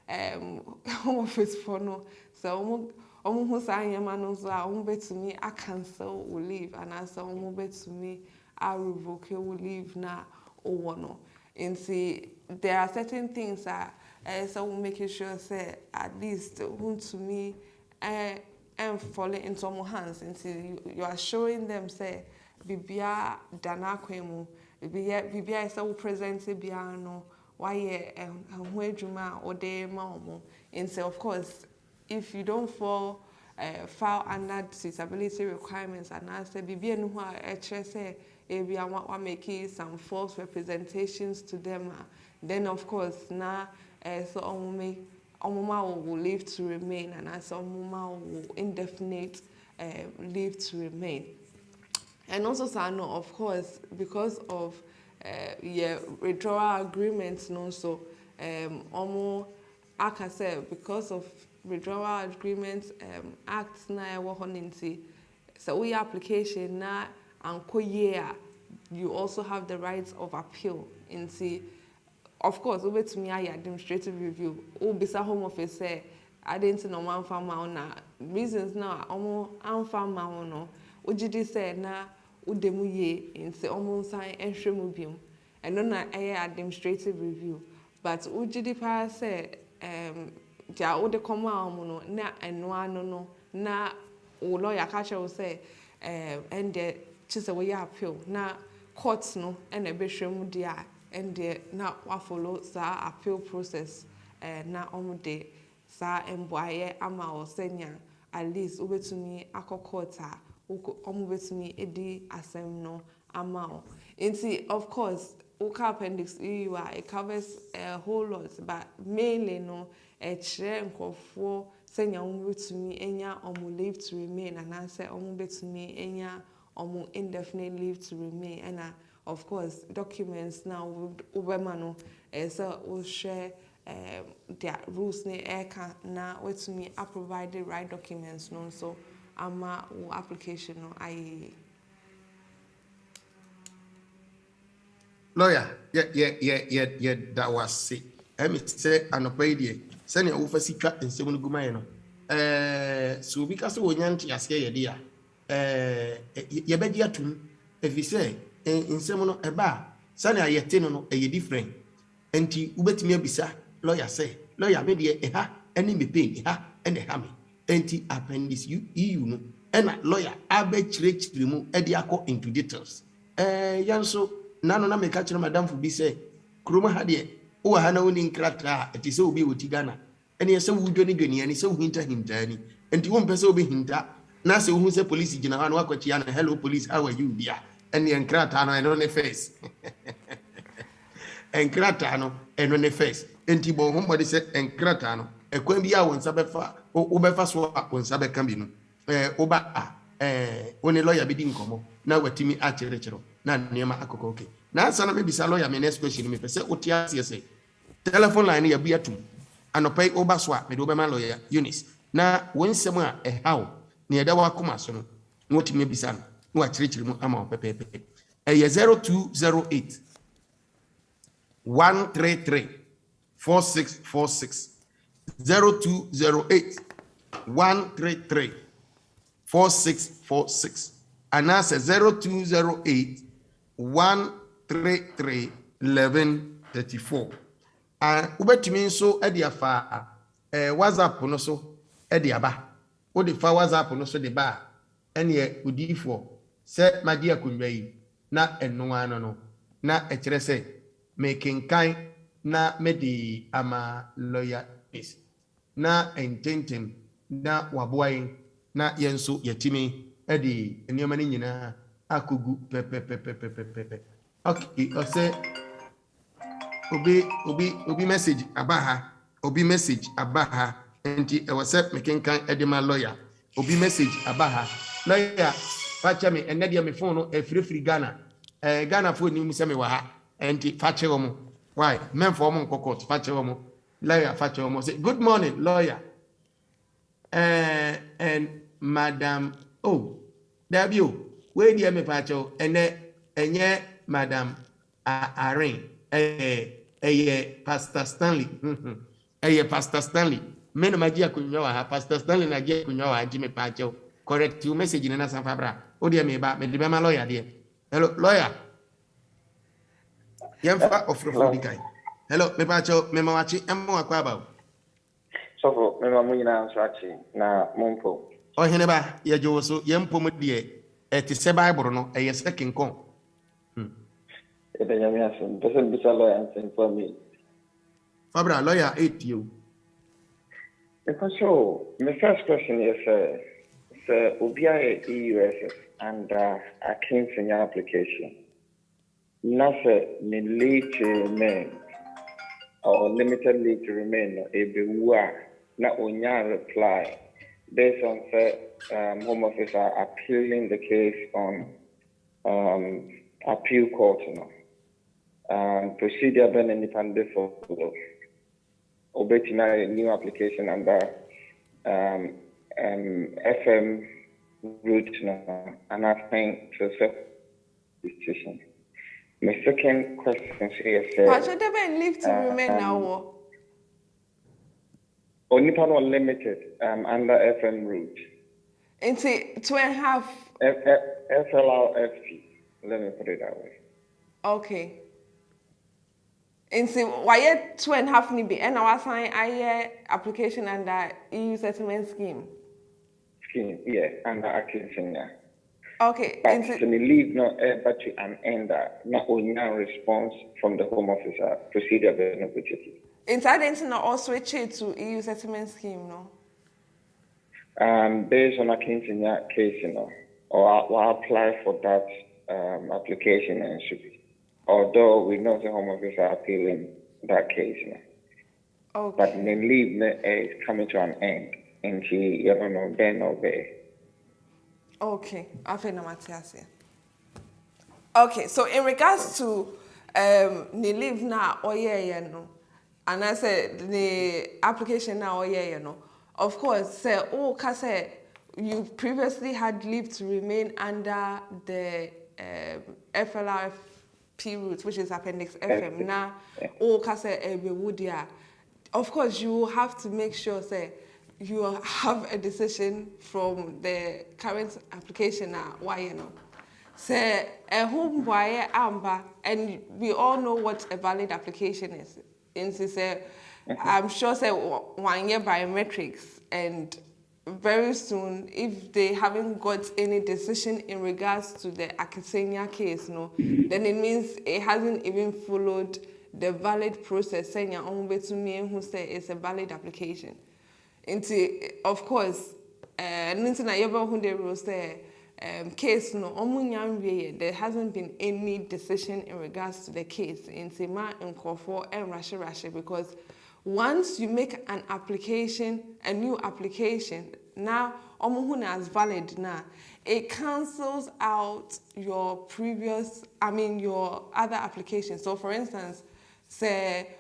home office for no. So who say to me I cancel or leave and I say to me I revoke will leave now or no. And see there are certain things that so we'll make sure say at least who to me and fall into my hands until you are showing them say bibia dana kwemu bibia so present bia no why juma or de mamo and so of course if you don't fall under disability requirements and I say bibia no say bia wa making some false representations to them then of course now so omuma will leave to remain and as omuma will indefinite leave to remain. And also Sano, of course, because of withdrawal agreements no so omo like I said, because of withdrawal agreements acts na honenti so we application na anko year you also have the rights of appeal into. Of course, over to me, I administrative review. Oh, beside home office say I didn't know one farm now. Reasons now, almost farm no. Ujidi said na udemuye in say almost sign entry mubium. And no na administrative review. But Ujidi pa said ja ode koma no na enwa no na o lawyer catcher will say and the chise we appeal na courts no and a bishop dia. And now we follow sa appeal process na omude sa emboye ama o senya at least ubetumi akokota omubetumi edi asem no ama o nti of course Appendix EU it covers a whole lot but mainly no chere nkofo senya omubetumi enya omu leave to remain and answer omubetumi enya omu indefinite leave to remain and of course, documents now Ubemano so will share their rules na with me I provide the right documents no so ama application no I lawyer that was sick. Say anopay send your office cut in seven gumay no so because we want to ask ye dear yebedia tum if you say in semono eba sani ayete no e different enti ubetimi abisa lawyer say lawyer me de eha eni me pain eha ene ha me enti Appendix EU no ena lawyer abechirechiri mu e de akọ into details yanso nano na me ka kire madam fu bi say kroma ha de o ha na woni nkratra eti se obi woti Ghana ene se wudwo ne dwani ani se hinta ni enti wo mpese obi hinta na se wo se police gina ha na wakwachi ya na hello police how are you dear and the encratano and on the face. Encratano and on the face. And Tibo homebody said encratano. A quembia when Sabefa or Ubefa swap when Sabe Cambino. Oba when a lawyer bidding como. Now what Timmy Archero. Nan near my akoke. Now, son of maybe a lawyer, my next question, me say, Otia, say. Telephone line here be a two. And pay Oba swap, me Obama lawyer, Eunice. na wonsɛm a ɛhaw na yɛda wakoma so no na wotumi bisa no na wakyerɛkyerɛ mu ama wo pɛpɛɛpɛ ɛyɛ 0208 133 4646 0208 133 4646 anaasɛ 0208 133 1134 wobɛtumi nso de afa WhatsApp no so de aba wode fa WhatsApp no so de ba a ɛneɛ odiifoɔ sɛ magye akonnwa yi na ɛnoa no na ɛkyerɛ sɛ mekenkan na mede ama lawyer Eunice na ɛntɛntɛm na waboa yɛn na yɛn nso yɛtumi de nneɛma no nyinaa akɔgu pɛpɛpɛpɛpɛpɛ okay ɔsɛ obi message abaha obi message abaha enti ɛwɔ sɛ mekenkan de ma lawyer obi message abaha lawyer fakyɛ me ɛnɛ deɛ me phone no ɛfirifiri Ghana Ghana phone ni mu sɛ me wɔ ha enti fakyɛ wɔ mo why men for mo kokot fakyɛ wɔ mo lawyer fakyɛ wɔ mo say good morning lawyer and madam Dabio we deɛ me fakyɛ ɛnɛ ɛnyɛ madam Aren Pastor Stanley Pastor Stanley me no magia kunwa ha Pastor Stanley na gia kunwa ha me pacho correct you message na san fabra o de me ba me de ma lawyer de hello lawyer yemfa ofrofo di kai hello me pacho me ma wachi emo akwa ba so me ma munyina nsachi na mompo o hene ba ye jo so yempo mu de e te se bible no e ye second kon Doesn't be a lawyer answering for me. Fabra, lawyer 8 you. So, my first question is, Ubia EUSS and a King's application. Nothing leave to remain or limited leave to remain a beware, not on your reply based on Home Office are appealing the case on appeal court. Procedure been independent for obetina a new application under FM route and asking to self decision. My second question is but should they leave to remain now? Only one limited under FM route. Into 2.5 FLRFT. Let me put it that way. Okay. And so why 2.5 ni be and I was sign application under EU settlement scheme. Yeah, under application, yeah. Okay. But to leave no but to an end not only response from the Home Office procedure beneficiary. Inside the or switch it to EU settlement scheme, no? Based on a case, or I'll apply for that application and should be. Although we know the Home Office are appealing that case, okay. But the leave is coming to an end, and she, you don't know, then obey. Okay, I feel no matter. Okay, so in regards to the leave now, no, and I said the application now, no, of course, say, you previously had leave to remain under the FLRF route, which is Appendix FM. Now, of course, you have to make sure say you have a decision from the current application now. Why you know? Say a home wire amber, and we all know what a valid application is. And say, I'm sure say 1 year biometrics, and very soon, if they haven't got any decision in regards to the Akisenya case, no, then it means it hasn't even followed the valid process. Saying your own way to me who say it's a valid application. Of course, case no, there hasn't been any decision in regards to the case. Because once you make an application, a new application, now as valid now, it cancels out your previous, your other applications. So for instance, say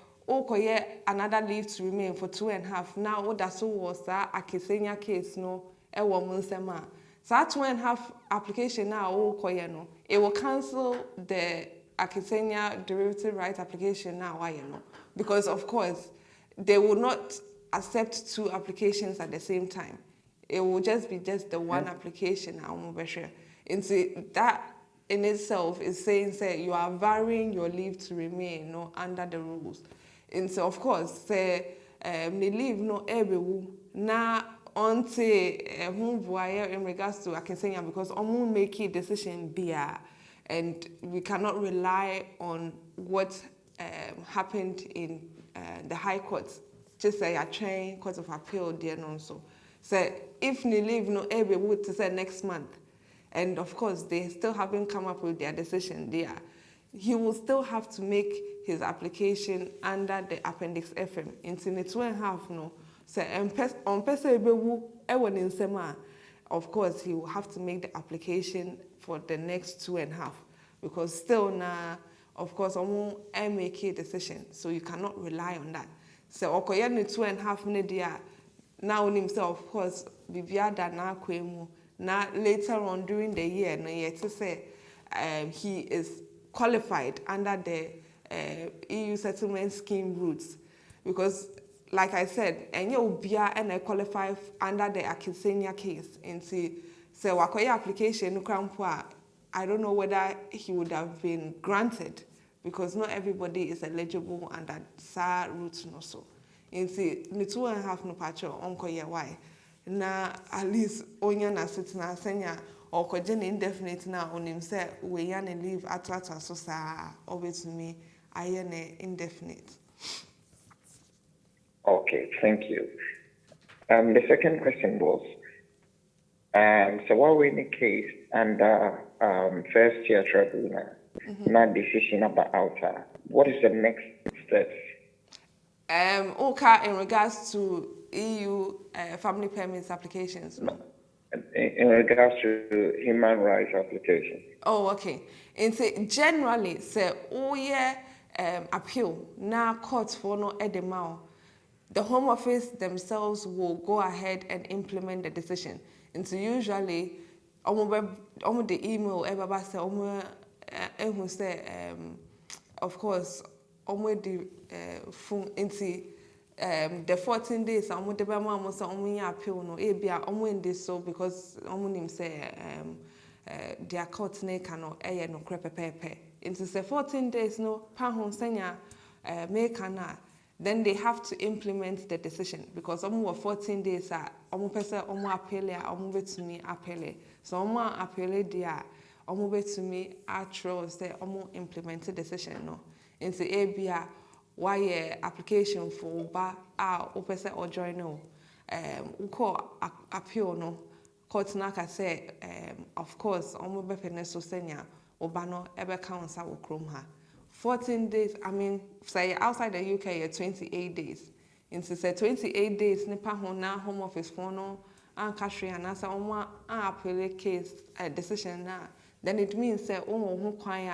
another leave to remain for 2.5 now that's was that akisenya case no ewo munsema so 2.5 application now no it will cancel the akisenya derivative right application now why you know because of course they will not accept 2 applications at the same time. It will just be the one application now. Into that in itself is saying say you are varying your leave to remain under the rules. And so of course say the leave no ebewu na onte who in regards to Akinsenya because omu make a decision bia and we cannot rely on what happened in the High Court. Just say a train Court of Appeal there also. So if they leave no able to say next month, and of course they still haven't come up with their decision there, he will still have to make his application under the Appendix FM into the 2.5 no. So on person in sema, of course he will have to make the application for the next 2.5 because still now of course I won't make a decision, so you cannot rely on that. So okoye ni 2.5 minute there now himself of course bibiada na kwemu na later on during the year no yet to say he is qualified under the EU settlement scheme routes because like I said enye obia and I qualify under the Akinsenya case into so wakoye application no krampo I don't know whether he would have been granted because not everybody is eligible under SAR route no so. Inti ni 2.5 no pacho onko ye why. Na at least onya na sitina senya or kojene indefinite na onim se we yana leave atwa so sa always me ayene indefinite. Okay, thank you. The second question was so what were in the case under first year tribunal? Not decision about outer. What is the next steps? Okay, in regards to EU family permits applications. No. In regards to human rights applications. Oh, okay. And say generally, say appeal now court for no edemao. The Home Office themselves will go ahead and implement the decision. And so usually, the email ever say of course the the 14 days appeal no in this so because say their court ne cannot no crepe into say 14 days no pa hon senya make then they have to implement the decision because 14 days person appeal betumi appeal so appeal there betumi actual say implement the decision no into abia why application for ba person or join no appeal no court na ka say of course be pene so senya oba no ebe council wo krom ha 14 days I mean say outside the UK 28 days into say 28 days nipa ho na Home Office for no an kashre anasa appeal case decision na then it means say ho kwan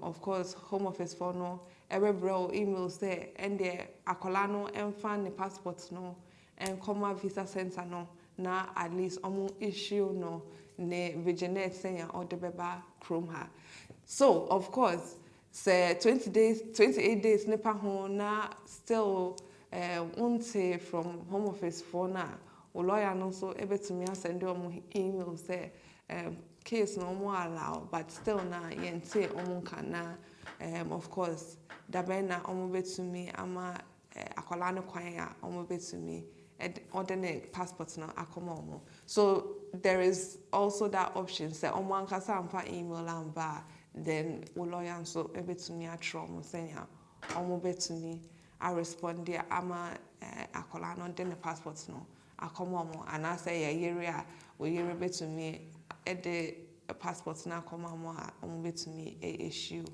of course Home Office for no every bro email say and the akola no emfa ne passport no and comma visa center no na at least issue no ne vigilant saying or the beba chrome ha so of course say 28 days nipa ho na still unte from Home Office for na o lawyer no so ebetumi send email say case no more allow but still na yente kana of course dabena betumi ama akola no kwan ya betumi ordinary passport na akoma so there is also that option say ankasa amfa email amba then lawyer so betumi atro mo senya betumi a respond there ama akola no den passport no akoma and I say area we betumi the passport na akoma mo betumi issue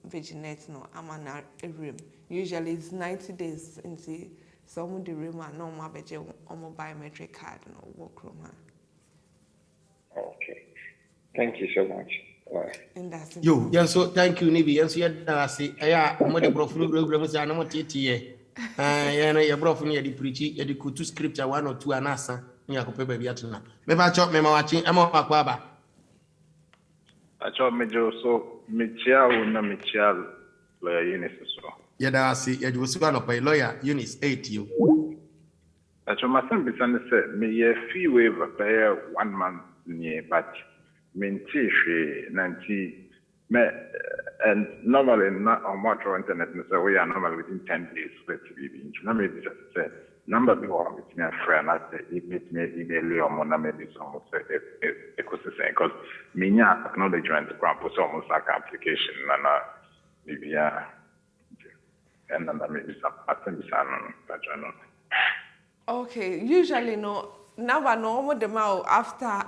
vigilant no amana room usually it's 90 days into some the room and no beje biometric card no work room. Okay, thank you so much. Yo, yes, so thank you, Nibi. Yes, I say, I'm the prophet, I'm not here. I know your prophet, the preacher, the kutu scripture, 1 or 2 answer. You can baby at now. Maybe I chop me watching, I'm on Aquaba. I chop me Joe, so Michelle, no Michelle, lawyer Eunice. Yeah, I see, it was one of my lawyer, Eunice, 8 you. I chop my son, Bissan said, me a fee waiver by 1 month near, but Mintish, 90. And normally not on much internet, so we are normally within 10 days to be in. Maybe just say number before with me a friend, I say it meet me email or more maybe some ecosystem because me acknowledgement is almost like application and maybe and then maybe some I Okay, usually no. Now I know the mouth after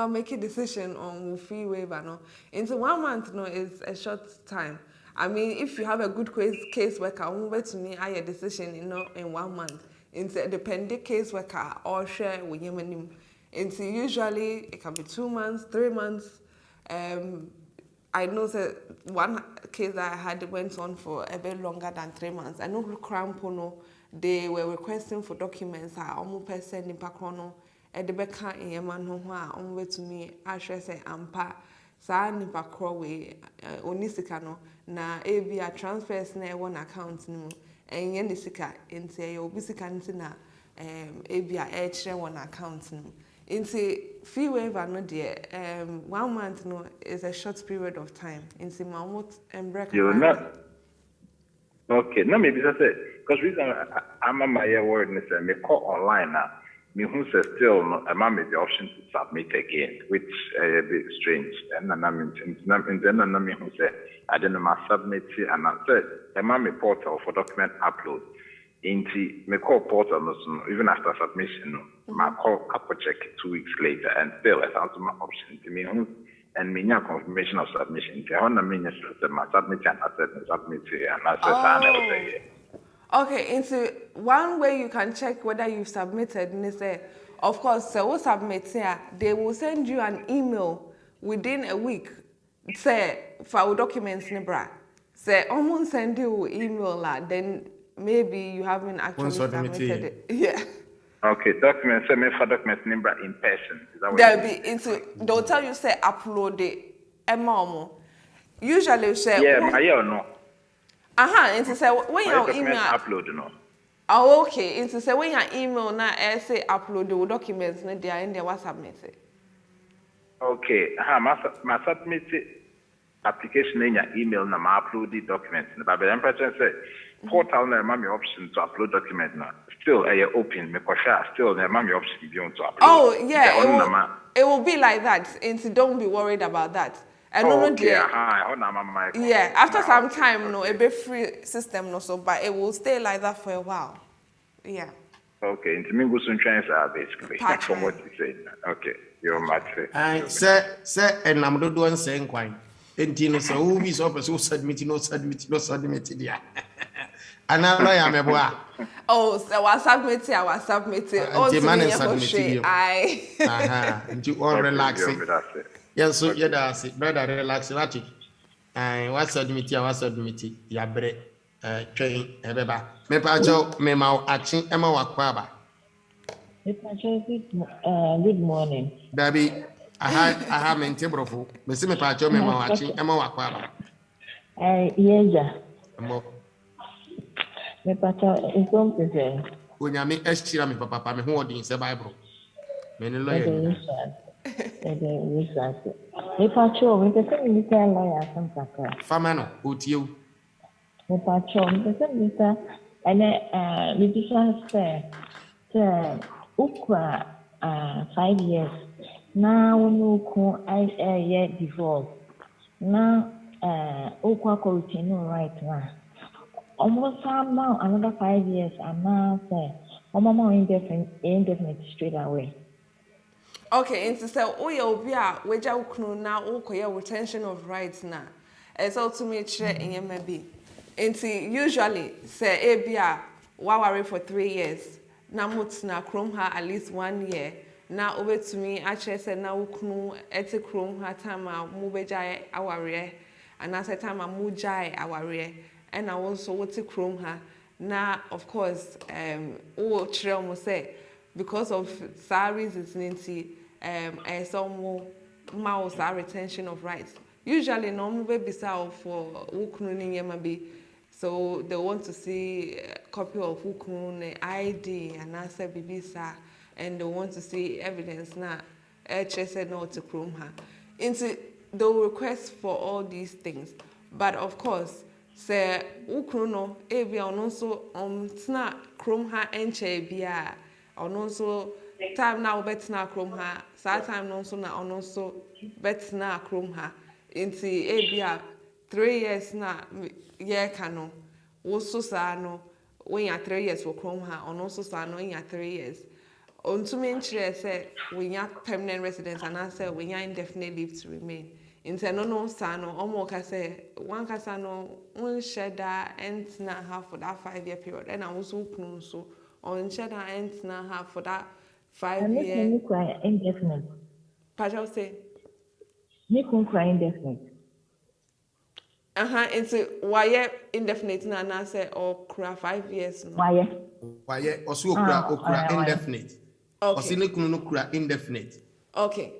make a decision on fee waiver no. Into 1 month no is a short time. I mean, if you have a good case worker, wait to me I a decision in 1 month. Into a dependent case worker or share with him. Into usually it can be 2 months, 3 months. I know that one case that I had went on for a bit longer than 3 months. I know Crampono. They were requesting for documents. I almost person in Pacono at the back in Yaman on way to me. I shall say, Ampa, San Pacrowe, Onisicano, na ABA transfers near 1 account, no, and Yenisika into a Obisicantina, ABA H 1 account, no. Into fee waiver, no dear, 1 month, no, is a short period of time. Into Mammoth and Break. You're not. Okay, no, maybe that's it. Because reason I'm on my word and say me call online now. Me who says still no, I'm the option to submit again, which a bit strange. And then I'm me who say I didn't submit it and I said I'm a portal for document upload. Into me call portal no, even after submission, my call couple check 2 weeks later and still it's out of my option to me who. And me confirmation of submission. I want to mean my submit and I said submit and I said Okay, into one way you can check whether you've submitted, and say, of course, so we'll submit here. They will send you an email within a week. Say for our documents, Nebra. Say, almost send you email then maybe you haven't actually submitted it. Yeah. Okay, documents, send me for documents number in person. Is that what They'll be into, they'll tell you, say, upload it, usually say, yeah, my no. Into say, when your email, upload, no. Oh, okay, into say, when your email now, say, upload the documents, they are in there, what submitted. Okay, my submitted application in your email, now, my upload the documents. But the person say, portal, now, my option to upload documents now. Still open me still there might be option beyond to upload. Oh yeah, it will be like that. And don't be worried about that. And yeah, after some time, no, a bit free system, no, so but it will stay like that for a while. Yeah. Okay, into me go soon transfer basically. From what you say. Okay, you're much. I say, and I'm not doing saying quite. And you know, so who is up so submit. Yeah. And now I am a boy. Oh, so I submitted. Oh, the man is submitted. And you all relax. Yes, so yeah, that's it. Brother, relax. And what's submitted? Yeah, break. Train, Ebeba. Me pacho, me mau action, Emma Wakwaba. Good morning. Baby, I have in Tibrofu. Me see me pacho, me mau action, Emma Wakwaba. Yeah. Me pacho, it's something to say. When you make extra, me papa, me who in the Bible. Many lawyers. Me pacho, me person me tell lawyer something. Famano, who you? Me pacho, me person me tell, and me just say, ukwa 5 years. Now no ko I divorce. Now ukwa ko retain right now. Almost now another 5 years and now say indefinite straight away. Okay, and to say Oya Weja Uknu now Okoya retention of rights now. It's ultimate share in MB. And usually say Abia Wawari for 3 years. Namut na Kromha at least 1 year. na obetumi akyerɛ sɛ na wokunu ɛte kurom ha time a mo begyae awareɛ anaasɛ time a mo gyae awareɛ ɛna wo nso wote kurom ha na of course wo kyerɛ mo say because of saa reasons nti ɛsɛ ɔmo ma wo saa retention of rights usually no ɔmo bebisa for wokunu ne nyɛma bi. So they want to see a copy of wukunu ID and answer bibisa, and they want to see evidence na said no to chrome her. Into they'll request for all these things, but of course, say wukunu ebi also sna chrome her enche bia also time now bet na chrome her. Sa time also na also bet na chrome her. Into ebia 3 years na. Yeah, cano. Also, sano when you're 3 years for Chrome ha, and also sano when you're 3 years. On to mention, say when you're permanent residence, and I say when you're indefinite leave to remain. In no sano, almost I say one casano, one shedder ends now half for that 5-year period, and I also know so on shedder ends now half for that 5-year. You cry indefinite. Pajal say, you can cry indefinite. Into why indefinite na say or cra 5 years no. Why also okra indefinite. Okay. Osine kunu no kra indefinite. Okay.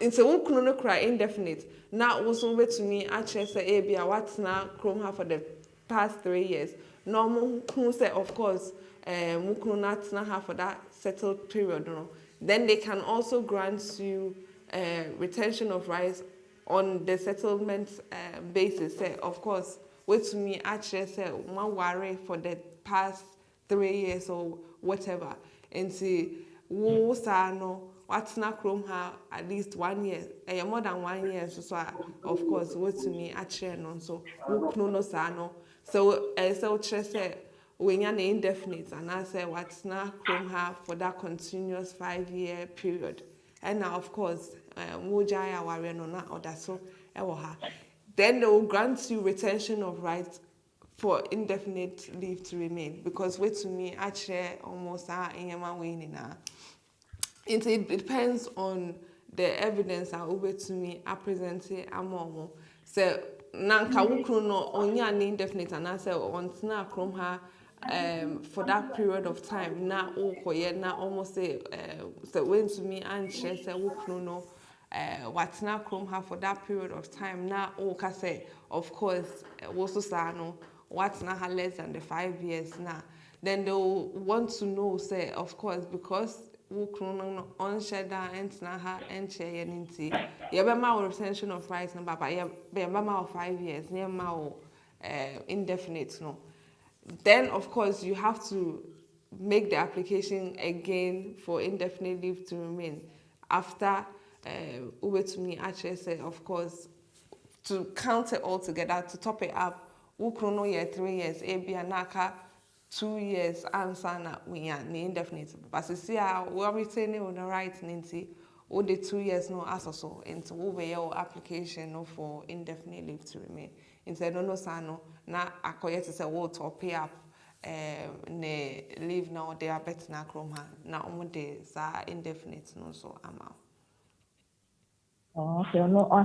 Into one kunu no kra indefinite. Now also wait to me actually say bia what's now chrome ha for the past 3 years. No who say of course kunu not have for that settled period no. Then they can also grant you retention of rights on the settlement basis. Say, of course, wait to me actually say one worry for the past 3 years or whatever. And see, wo sano what's not chrome ha at least 1 year. More than 1 year. So of course, wait to me actually no so no sano. So say when you're indefinite and I say what's not chrome ha for that continuous 5-year period. And now of course mujaya warrior no na or that so then they will grant you retention of rights for indefinite leave to remain because wait to me actually almost it depends on the evidence I over to me I presented amomo so nanka wukru no onya indefinite and I say on na krom ha for that period of time na okoye na almost say when to me and share say wukru no what's now chrome have for that period of time now okay say of course also sano what's now less than the 5 years now then they'll want to know say of course because wukru on sheda and ha and share yenti yebema retention of rights number but yebema 5 years near ma indefinite no then of course you have to make the application again for indefinite leave to remain after to me actually say of course to count it all together to top it up no year 3 years be anaka 2 years answer na we are indefinite but see how we are retaining on the right ninety all the 2 years no as so into over your application no for indefinite leave to remain instead no sano na akoye to say what to pay up ne leave now they are better na chrome ha na omo sa indefinite no so amount. Okay, no, I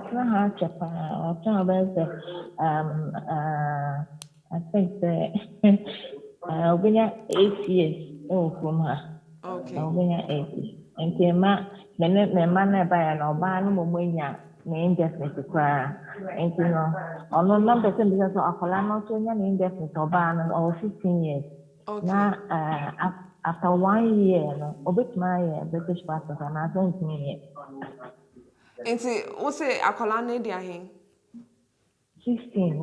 think that we are 8 years old from her. Okay. We are 8 years. And the man by an urban woman, indefinite cry. And you know, on no number because of Colano to an indefinite urban or 15 years. Okay. Now, after 1 year, obit my British passport, and I don't mean it. Inti wo say akola na dia hin 16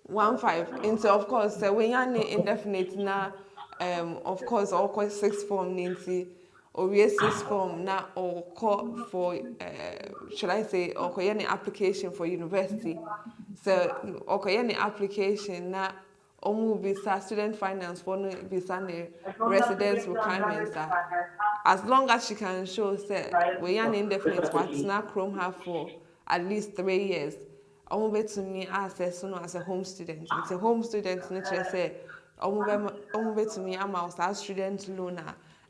15 into of course when you are indefinite na of course all call 6 form ninti or we 6 form na or call for should I say or call any application for university so or call any application na omu visa student finance for no visa ne residence requirements as long as she can show say we are indefinite what's not chrome have for at least 3 years to me access no as a home student it's a home student nature say to me I'm a student loan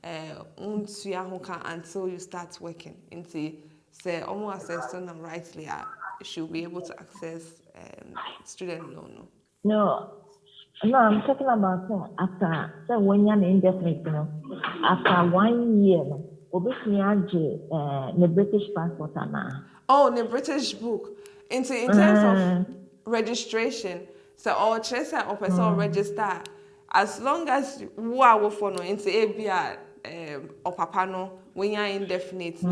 untua ho ka until you start working. Nti say almost access them rightly, should be able to access student loan. No, I'm talking about after so when you're indefinite, after 1 year, obviously the British passport Oh, the British book. In terms of registration, so or chase or person register as long as you are for no into ABR or papa no when you're indefinite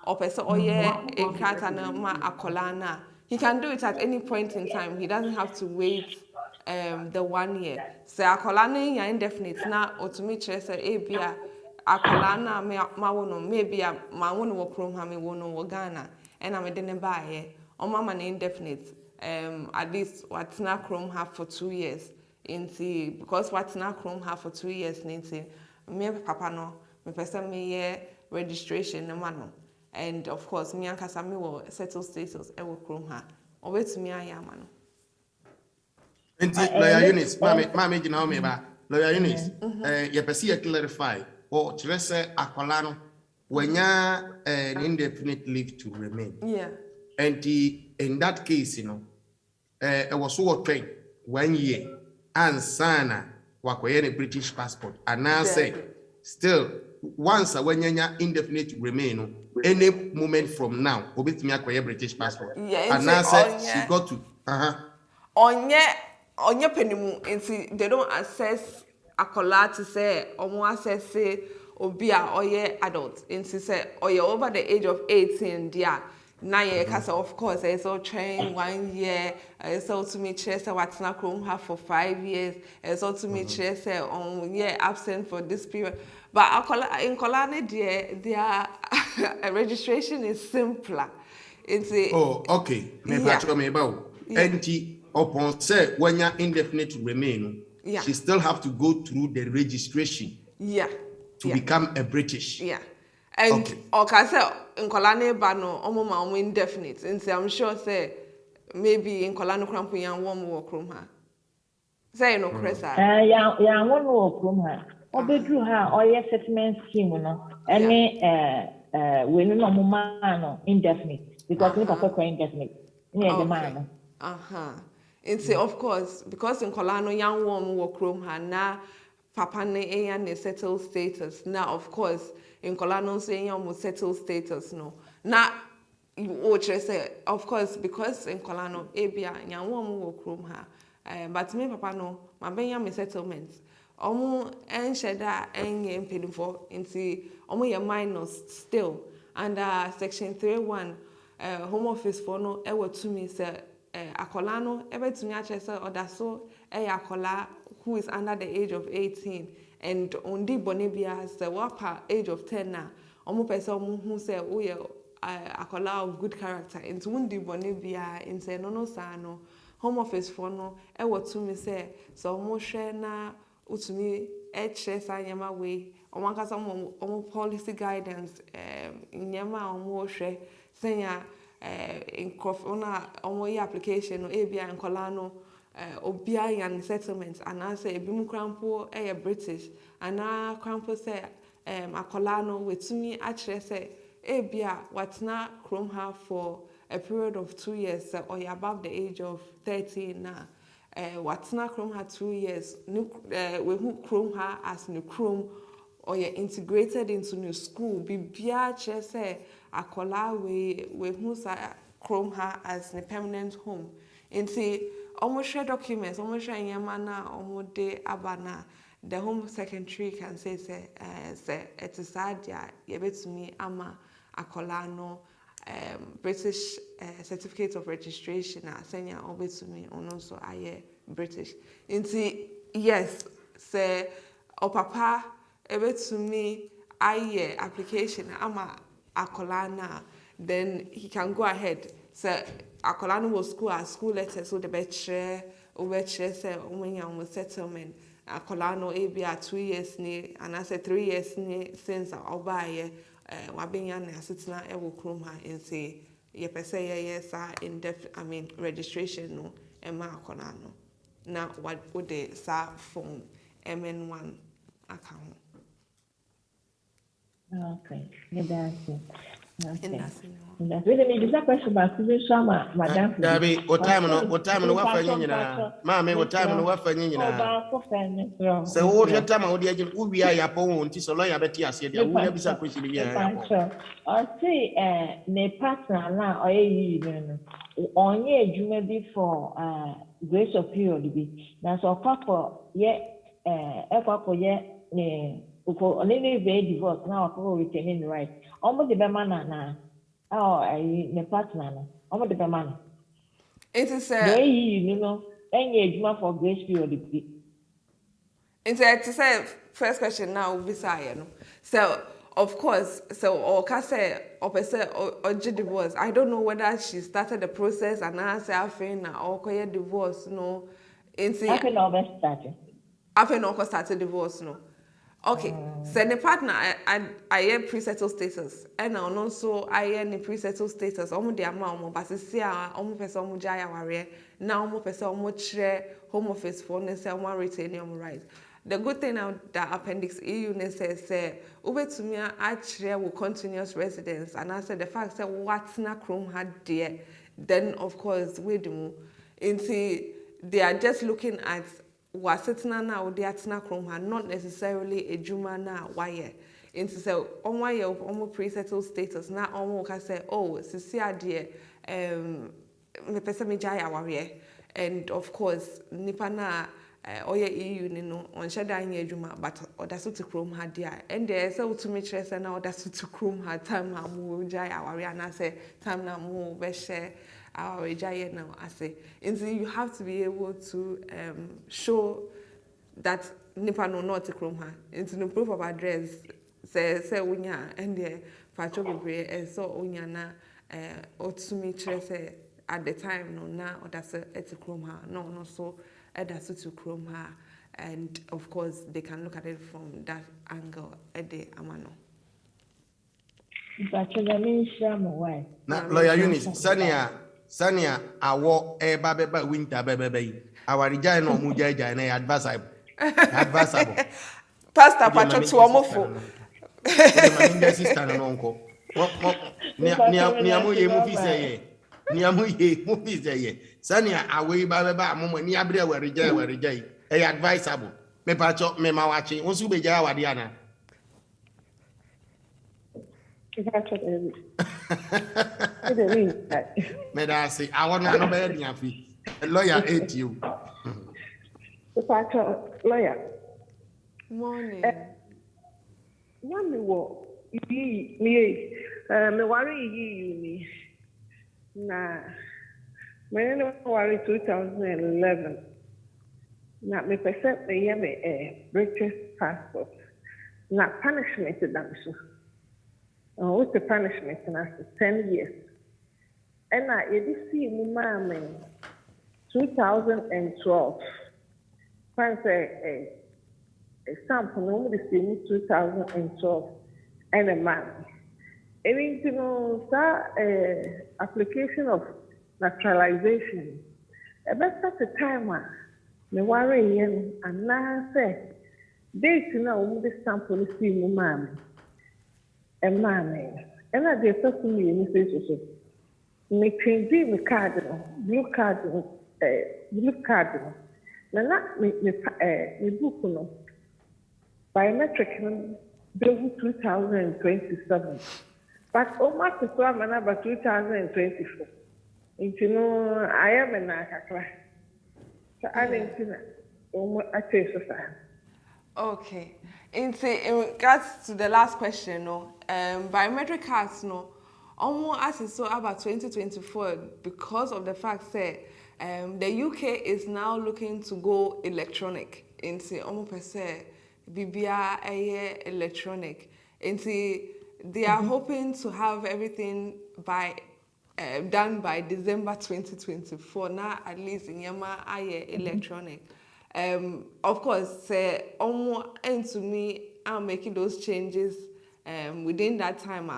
or person or in Kratana ma akolana. He can do it at any point in time. He doesn't have to wait the 1 year. So akolana you're indefinite now or to me chase ABR akolana ma wono maybe ma wono wo krom ha me wono wo Ghana and I'm in buy on my man indefinite at least what's not chrome have for 2 years because what's not chrome have for 2 years ninti me papa no me person me registration no man and of course me and kasami will settle status e will chrome ha or wait to me ayama no lawyer Eunice mama gina me ba lawyer Eunice you person clarify or chese akola no wenya an indefinite leave to remain. Yeah. And in that case, it was so train 1 year and sana wakoye a British passport. And now say still once when you indefinite remain any moment from now, obit me akoye British passport. Yeah, and now say she got to onye penimu they don't assess akola to say omo assess say obi a oye adult into say oye over the age of 18 dia na ye kasa of course it's all train 1 year it's all to me say what's na chrome have for 5 years it's all to me say on year absent for this period but in Kolane their registration is simpler into okay me patcho me ba enti upon say when you indefinite remain she still have to go through the registration to become a British. Yeah. And okay, say in Kolane bano omo indefinite. And say I'm sure say maybe in Kolane krampo yan one more krom ha. Say no cresa. Yeah, one more krom ha. Obedru ha oye settlement scheme no. Any we no mama no indefinite because we papa indefinite. Yeah, the man. And say of course because in Kolane yan one more krom ha na papa ne and settled status now of course in Kolano saying almost settled status no now you say of course because in Kolano abia nyan wo wo krom ha but me papa no ma benya me settlements omo ensheda enye mpedifo nti omo ye minors still under section 31 home office for no e wo to me say akolano ebetumi a che say odaso akola who is under the age of 18 and ondi bonebia has the wapa age of 10 na omo person who say oh yeah akola of good character into undi bonebia in say no sa no home office for no e what to me say so omo hwe na utumi e che sa nyama we omo akasa omo policy guidance nyama omo hwe senya in ona omo yi application no ebia nkola no obia yan settlements and I say ebimu krampo British and na krampo say akola no wetumi akire say ebia watna krom ha for a period of 2 years or you above the age of 13 na watna krom ha 2 years we who krom ha as new krom or you integrated into new school bibia akire say akola we who sa krom ha as a permanent home into almost share documents, almost share yamana, almost de abana. The Home Secretary can say it is sad ya to me ama akolano British certificate of registration senya obe to me and also I British. Inti yes say o papa ebe to me I application ama akolana then he can go ahead. So akolano was school letter so the betre say omenya settlement akolano ebia 2 years ni and I said 3 years ni since obaye wabenya na sitina e wo krom ha nti ye pese ye sa registration no e ma akolano na what would sa phone MN1 account Okay. That's it. Okay. That's it. That's it. Maybe that question about Madam. Dabi, what time no what for nyina. Maame, what time no what for nyina. So what your time o dey we are ya pon nti so lawyer beti ase dia. We na bisa question bi ya. I say ne partner na o ye no. Onye adwuma bi for grace of period bi. Na so kwakọ ye ekwakọ ye ne uko only be divorce na o retaining right. Omo de be na ne partner no. Omo de be man. It is you know, any adwuma for grace period bi. It's to say first question now be say no. So of course, so or can say or person or divorce. I don't know whether she started the process and now say after or call divorce no. After no best started. After no started divorce no. Okay, so the partner I have pre-settled status, and also I have the pre-settled status. Omo the amount, but see omo person omo jaya warrior. Now omo person omo share home office for ne say omo retain your right. The good thing now that Appendix EU says ube to me actually with continuous residence, and I said the fact that what's na chrome had there, then of course we do. They are just looking at what sitting now they are chrome had not necessarily a juma na wire. Into say on why you almost pre-settled status now almost can say oh sisia dear me pesa me jaya warrior, and of course nipa na oye EU ni no on shada anya adwuma but odaso to chrome ha dia and there say to me chere say na odaso to chrome ha time na mo jai aware na say time na mo be share our jai now I say and you have to be able to show that nipa no not to chrome ha into no proof of address say unya and there pacho bebre and so unya na to me chere say at the time no na odaso to chrome ha no so that's to chrome her, and of course they can look at it from that angle at the amano. Na lawyer Eunice, Sania, awo baba winter bebe. Our rejay no muja na advisable. Pastor Pacho to omofo. My sister and uncle. Niamu ye movie say. Niamu ye movie say. Sania away baba momo ni abre we rejay advisable me pacho me mawachi won su beja awade ana me da say awon no be dia fi lawyer hate you pacho lawyer morning yami wo me worry you na when I was 2011, not me percent me have a British passport. Not punishment to them so. What's the punishment? And after 10 years. And I did see my mom 2012. Find a sample normally see me 2012 and a man. And you know that application of naturalization. About such a time, me worry and now say, date now this sample see my mom and mammy. And I did talk to me in this so. Me change me cardinal, blue cardinal, blue cardinal. Now not me book no. Biometric bill 2027. But almost the same number 2024. You know, I am in Nakakra. So I didn't know I say so. Okay. In regards to the last question, no, biometric cards, no, almost as so about 2024 because of the fact that the UK is now looking to go electronic. Into almost per se, BBA electronic. Into they are hoping to have everything done by December 2024. Now, at least in Yama, electronic. Of course, to me, I'm making those changes within that time.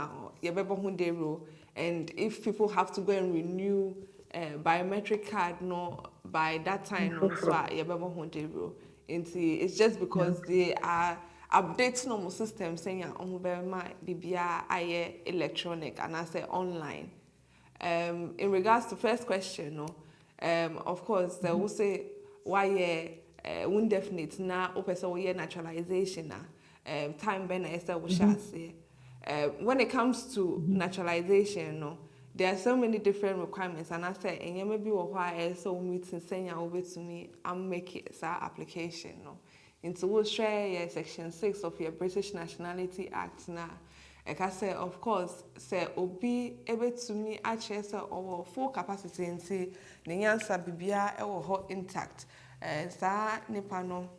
And if people have to go and renew biometric card, no, by that time, no, so it's just because they are update normal system saying my BBA aye electronic and I say online. In regards to first question, no, of course, they will say why indefinite na opesa we naturalization na time ben esa we shall say. When it comes to naturalization, no, there are so many different requirements, and I say, and you maybe why so meeting saying over to me, I'm making that application, no. Into we'll share Section 6 of your British Nationality Act now. Like I say, of course, say obi able to me actually say our full capacity and see the answer bibia or intact. Sa nipa no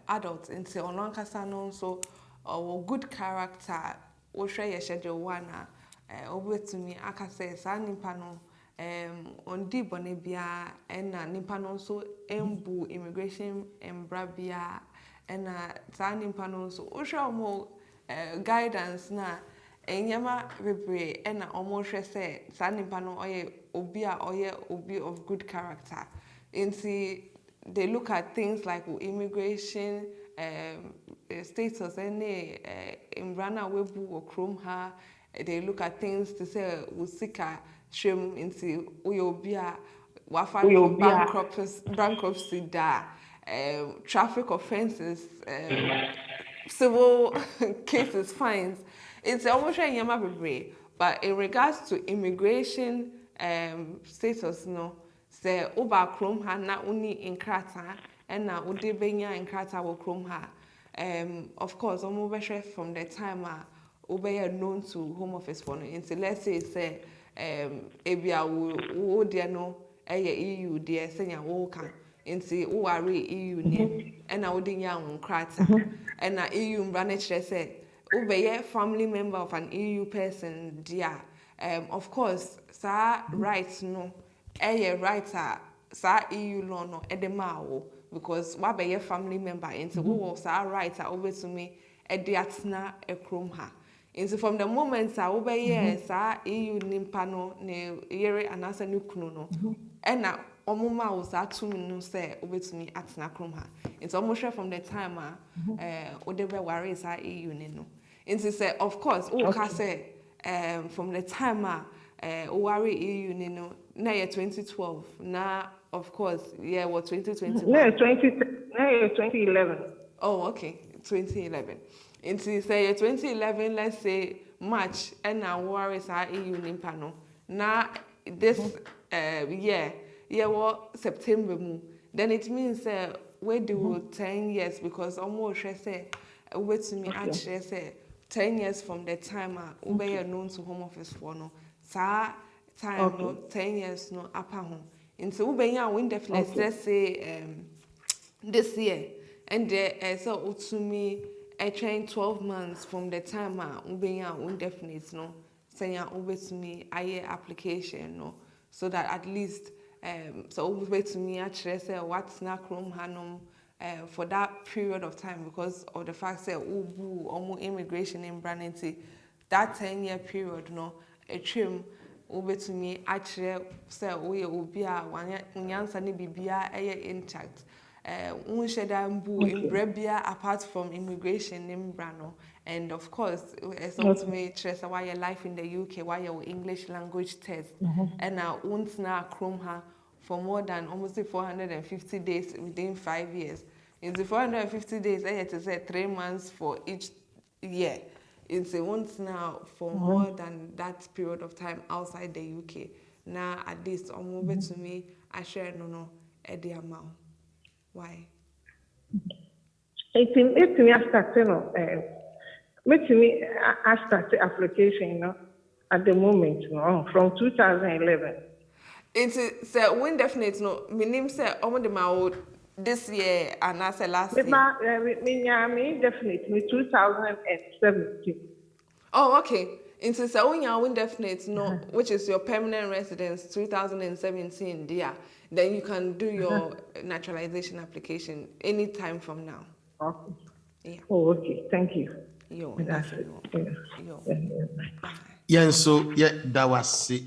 adult into on kasano so or good character or share your schedule one over to me aka say sa nipa no on di bonebia and nipa no so embu immigration embrabia and sa nipa no so o share more guidance na enyama bebre and almost say sa nipa no obi of good character. Into they look at things like immigration status and imbrana webu or chrome ha. They look at things to say usika shame into uyobia wafa bankruptcy da traffic offenses civil cases fines. It's almost a yama bebre. But in regards to immigration status, no, say uba chrome ha na uni in krata and na ude benya in krata wo chrome ha. Of course, from the time ube known to Home Office for no. Until let's say ebia wo dia no EU dia senya wo kan. Until wo are EU ni and na ude nya wo krata and na EU branch say ube family member of an EU person dia. Of course, sa rights no, writer sa EU law no edema because what be family member into who sa writer over to me ediatna ekrom ha. Into from the moment sa obeye sa EU nimpa no ne yere anasa no kunu no na omuma wo sa tumi no say over to me atna krom ha. It's almost from the time odebe worry sa EU ne no. Into say of course o ka say from the time Owari EU no na 2012 na of course what 2021 no 2011 oh okay 2011 into say 2011 let's say March and now Owari sa EU nimpa no na this year what September mu then it means we do 10 years because almost say wait to me actually say 10 years from the time we are known to Home Office for no sa time no 10 years no apa home into we be indefinite let's say this year and there so to me I train 12 months from the time we be indefinite no say over to me I application no so that at least so over to me actually say what's na chrome hanum for that period of time because of the fact that ubu immigration in Branity that 10-year period no a trim over to me actually say we ubia wanyansa ni bibia intact in Brebia apart from immigration in Brano and of course it's also me stress why your life in the UK why your English language test and now won't na chrome her for more than almost 450 days within 5 years. In the 450 days, I had to say 3 months for each year. It's a once now for more than that period of time outside the UK. Now at least almost to me, I share no at the amount. Why? It's me I started I started application at the moment from 2011. It's when definite no meaning say this year and I say last year. Me definitely 2017. Oh, okay. Into say when definite no, which is your permanent residence 2017, dear. Then you can do your naturalization application anytime from now. Okay. Yeah. Oh, okay. Thank you. That's it. Yeah, so that was it.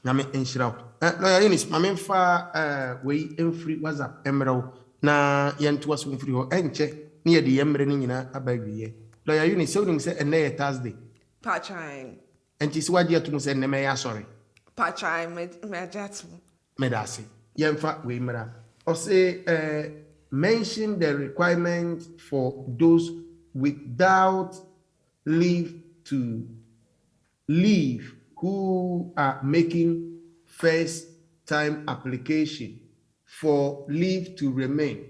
Name Enshiraw. Lawyer Eunice, Mamma we free WhatsApp Emerald na yɛnto aso mfiri hɔ ɛnkyɛ ne yɛde yɛmmerɛ no nyinaa aba awieɛ lɔya Eunice sɛ wonim sɛ ɛnnɛ yɛ Thursday Pachine. ɛnti sɛ wagye atom sɛ nnɛ mɛyɛ asɔre Pachine, Majatu. mɛda ase yɛmfa wei mmra ɔse mention the requirement for those without leave to leave who are making first time application for leave to remain.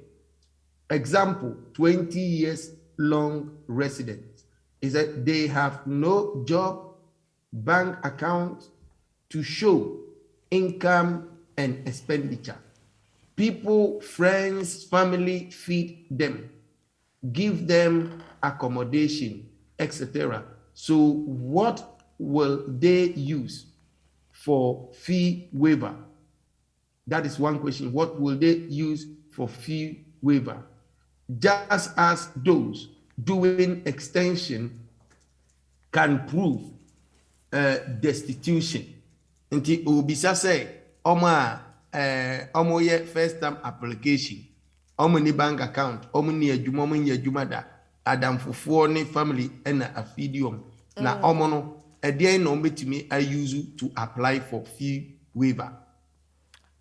Example, 20 years long residents is that they have no job, bank account to show income and expenditure. People, friends, family feed them, give them accommodation, etc. So what will they use for fee waiver? That is one question. What will they use for fee waiver? Just as those doing extension can prove destitution. Nti obisa say omo ye first time application, omo ni bank account, omo ni adwuma, omo ni adwuma da, adamfofoɔ ne family ɛna afidium. Na omo no ɛdeɛn na ombetumi use to apply for fee waiver.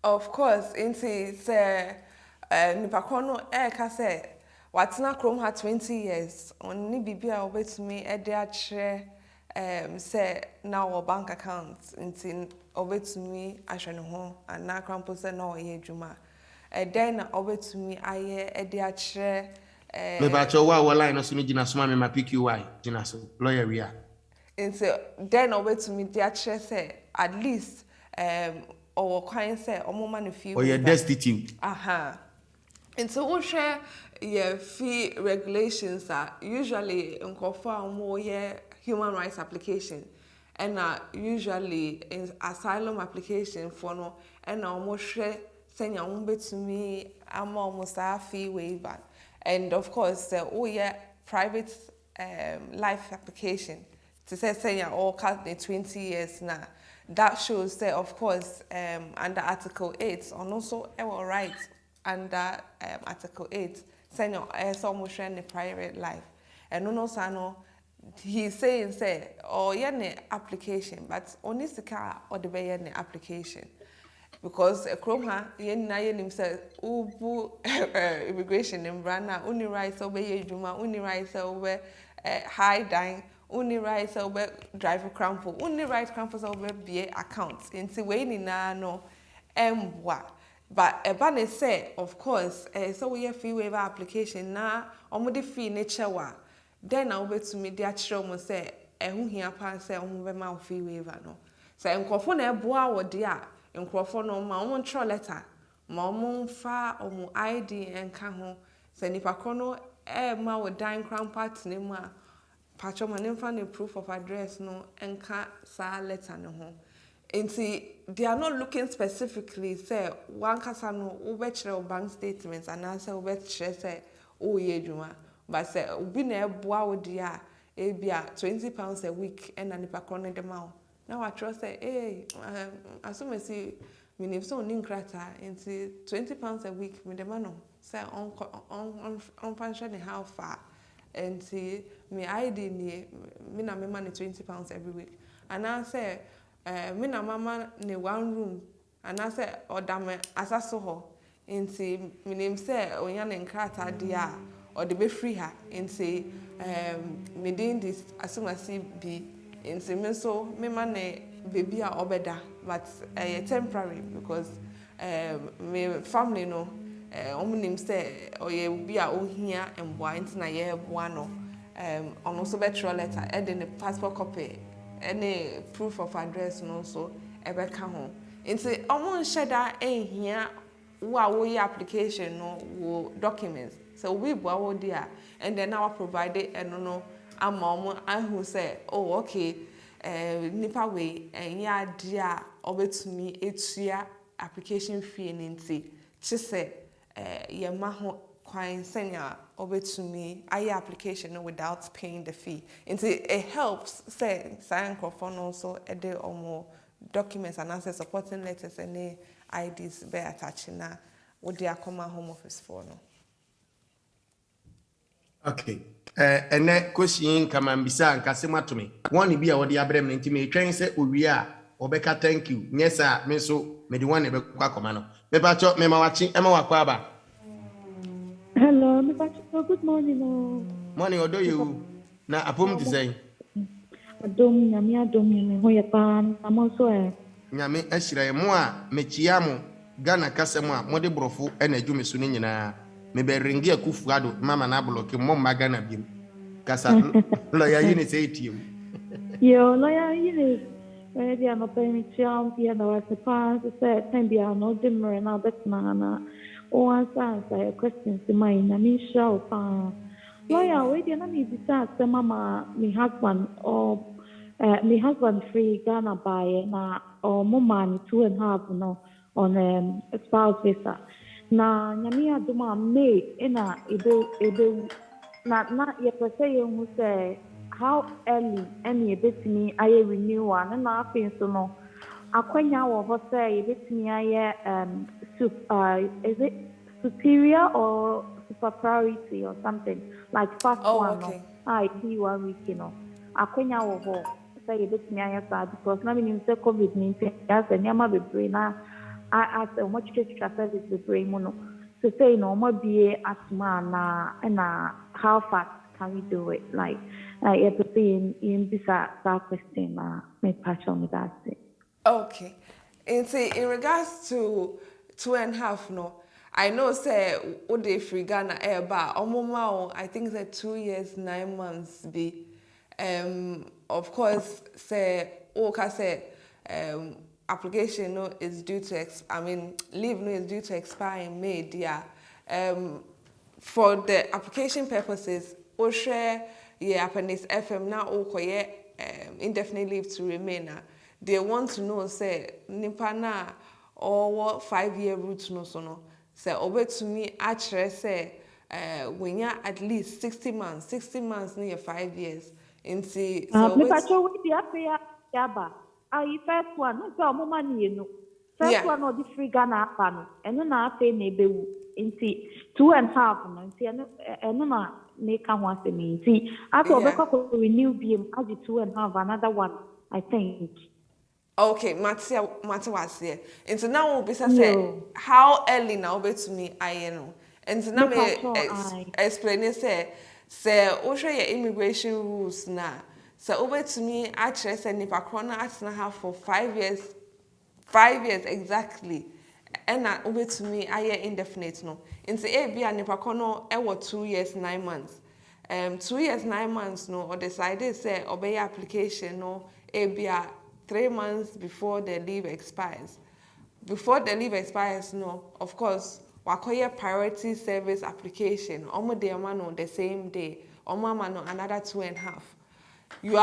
Of course, inti se nipakro no ka se watena krom ha 20 years onni bibia obetumi ede akire se na wo bank account inti obetumi ahwe ne ho ana krampo se na oye adwuma den na obetumi aye ede akire me ba cho wa line no so ni gina so ma me ma PQY gina so lawyer we are inti den na obetumi de akire se at least or kind say omoma no fee or you're destitute. Until we share your fee regulations are usually in more human rights application and usually in asylum application for no and almost share send your own bit to me I'm almost a fee waiver and of course private life application to say you're all cut the 20 years now. That shows that, of course, under Article 8, and also our rights under Article 8, saying almost sharing the private life. And also, he's saying, application, but only the car or the way application. Because a chroma, himself, immigration in Brana, only rights over Juma, only rights over high dying. Only rights over driver crampo, only right crampos over BA accounts. Into way ni na no mwa. But a banner say, of course, so we have fee waiver application na omudi fee nature wa. Then I'll be to me the actual say, who here pan say on fee waiver no. So in Crawford boa or dear, in Crawford no my own letter, my own fa or my ID and cajon. Say if a chrono ma would dine crampat name. Pacho manimfa proof of address no enka sa letter no ho. Nti they are not looking specifically say one kasa no obekire bank statements and answer obekire say o ye adwuma but say obi na eboa wo dia e bia £20 a week and nipa kro de ma wo. Na wa tro say asomesi minim so ni nkrata nti £20 a week me de ma no say on function how far. And see me ID me na me money £20 every week. And I say me na mama ne one room and I say odame asaso ho. Nti me name say onya ne nkrata dia or the be free her nti me din this asumasi bi nti me so me ma ne baby a obeda but temporary because me family no omunim say oye bi a ohia emboa ntina ye boa no on also better letter and then the passport copy any proof of address no so ebe ka ho nti omo nsheda ehia wo ye application no wo documents so we boa wo dia and then now provided and no amom ahu say oh okay nipa we enya dia obetumi etua application fee nti chise yema ho kwan senya obetumi aye application without paying the fee. It helps say sign microphone also ede omo documents and answer supporting letters and IDs be attaching na wode akoma home office for no. Okay. And that question come and be sang Casima to me. One be our dear Brem intimate train said, we are, Obeka, thank you. Yes, sir, me so, me the one ever quackomano. Me patch me watching Emma Quaba. Hello, me patch. Good morning. Morning, or do you now a poem to say? Adom nyame adom me ho ye pa na mo so Nyame ashira moa mechiamo Ghana kasemo mode brofo na adwume so ne nyina me be ringi akufuado mama na block mo magana biem kasa lawyer Eunice etiem yo lawyer Eunice we dia no permission bia na wa sepa se time bia no demre na betna na o answer questions my na me show pa lawyer we dia na me bisa se mama me husband or my husband free Ghana by na or mama 2.5 no on spouse visa na nyame adoma May ina ebe na ye pese ye hu say how early any betimi aye renewal na afin so no akwanya wo ho say ye betimi aye is it superior or super priority or something like first one okay. No I be 1 week you know akwanya wo ho say ye betimi aye sad because na me say COVID-19 as nyama bebre na I much extra service the brain mono. So say no more be asthma na how fast can we do it? Like everything in this question me patch on that. Okay. And say in regards to 2.5 no, I know say Ode free Ghana eba omoma I think say 2 years 9 months be of course say oka say application no is due to leave no is due to expire in May dear. For the application purposes o share Appendix FM now o koye indefinite leave to remain they want to know say nipa na or 5-year route no so no say obetumi actually say when you at least 60 months near 5 years into so me pacho we be afia yaba first one no so mama ni no first one no the free Ghana apa no eno na afa na ebewu nti 2.5 no nti eno na make am want me nti after obekọ renew biem agi 2.5 another one I think. Okay, Matia was here. And so now we'll be say how early now to me I know. And so now me explain it say also your immigration rules now. So over to me actually say nipa krona actually have for 5 years. 5 years exactly. And over to me I indefinite no. And so a be a nipa krona 2 years 9 months. 2 years 9 months no or decided say obey application no a be a 3 months before the leave expires. Before the leave expires, no, of course, wakoye priority service application. Omo de man the same day. Omo man another 2.5. You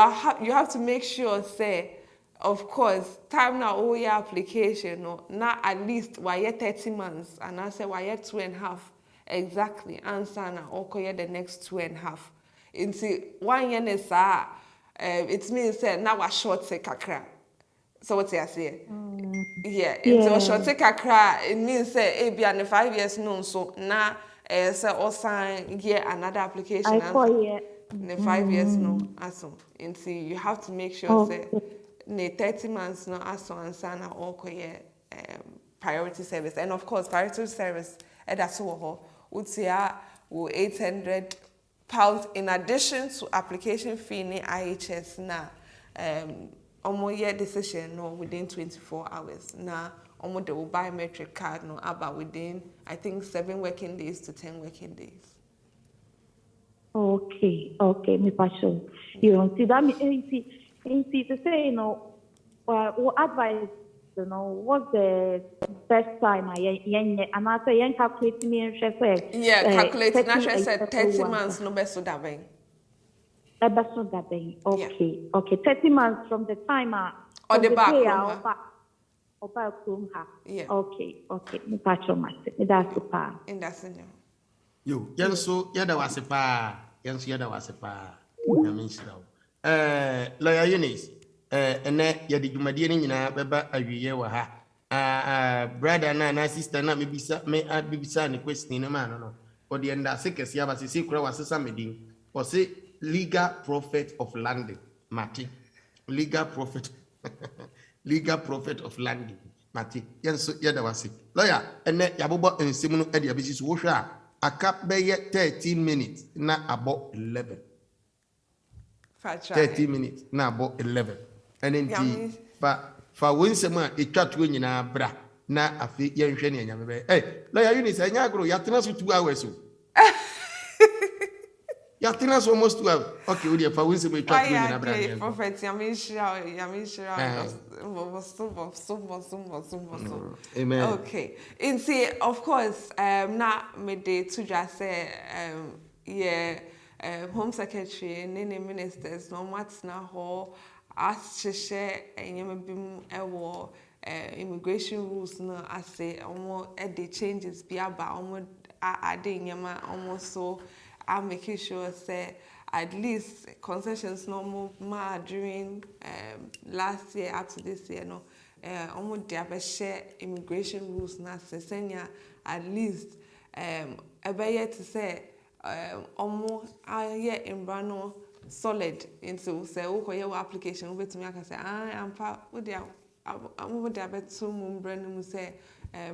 have to make sure say, of course, time now all your application no, not at least why 30 months and I say why 2.5 exactly. Answer na okoye the next 2.5. Into 1 year is it means say now a short say kakra. So what you say? Yeah, it's a short take a cry. It means say be and 5 years no so now say or sign another application I the 5 years no aso. And see you have to make sure say the 30 months no aso and sign all priority service. And of course priority service that's what would say £800 in addition to application fee in IHS now. Almost year decision no within 24 hours. Now, almost the biometric card no about within I think 7 working days to 10 working days. Okay, me passion. You don't see that me to say what advice what's the best time and I say calculate me and say calculate na say 30 months no best that way. Okay, 30 months from the time or the back yeah. Okay. Me patch on my that's super. And that's it. Yo, yanso yada wasepa. Yanso yada wasepa. Na minshira. Lawyer Eunice, ene yadi dwumadie ni nyina beba awiye wa ha. brother na sister na me bisa ne question no man no or the end sekesi aba se kura wasesa medin or say legal prophet of London Mati legal prophet legal prophet of London Mati yenso yeda wase lawyer ene yabobo ensem no e de abisi so wo hwe a aka beye 13 minutes na abo 11 30 minutes na abo 11 ene fa wonsem a etwa to nyina bra na afi yenhwe ne anyame be lawyer Eunice anya agro yatena so 2 hours o yatena so almost 2 hours okay we dey fa wonsem etwa to nyina bra ne prophet yamishira amen. Okay, and see, of course, na me de to just say Home Secretary and any ministers no what's na ho as share and bim ewo immigration rules no I say almost the changes be about almost adding yama almost so I'm making sure say at least concessions no more during last year up to this year no almost they share immigration rules na senya at least to say almost year in brano solid into say okay your application we to me I can say I'm with the I'm with the better brand say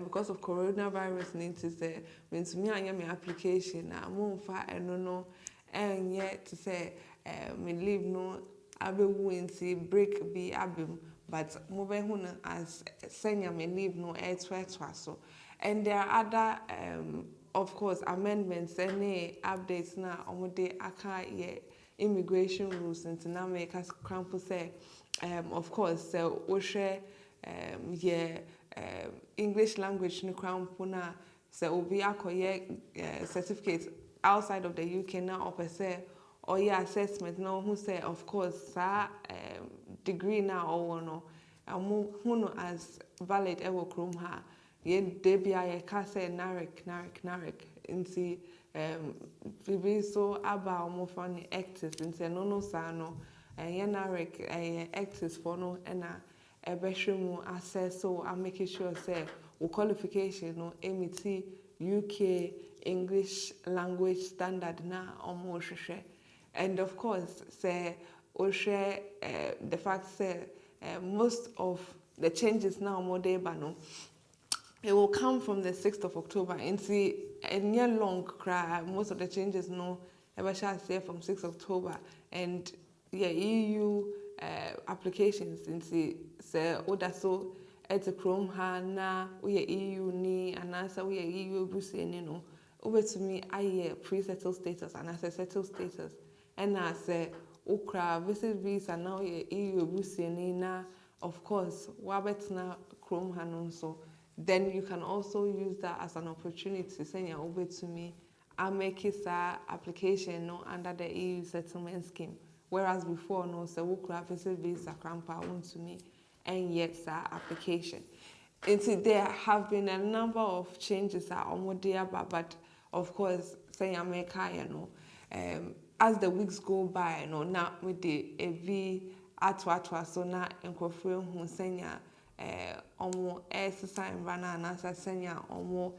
because of coronavirus need to say when to me I am my application I'm far and no and yet to say me leave no abe winti break be abim but moving huna as senior me leave no so and there are other of course amendments any updates na omode aka ye immigration rules into na make us cramp say of course so we share English language no cramp na so obi akoye certificate outside of the UK now or per se or your assessment now who say of course degree now or no who no as valid ever krom ha ye debia ye ka say narek inti bibi so aba omo fani actors inti no sa no ye narek actors for no na ebehwemu assess so I'm making sure say o qualification no emiti UK English language standard na omo hwehwe and of course say o share the fact say most of the changes now omo dey ba no it will come from the 6th of October into a near long cry most of the changes no ever shall say from 6th October and EU applications into say oda so at the chrome ha na we EU ni anasa we EU busi ni no over to me I pre-settled status and as a settled status and I say okra visit visa now EU busi ni na of course wabetna chrome ha no so then you can also use that as an opportunity saying over to me I make it application no under the EU settlement scheme whereas before no so okra visit visa crampa on to me and yet application. There have been a number of changes but of course say America you know as the weeks go by you know now with the AV atwa so na enkofre hu senya omo exercise rana na senya omo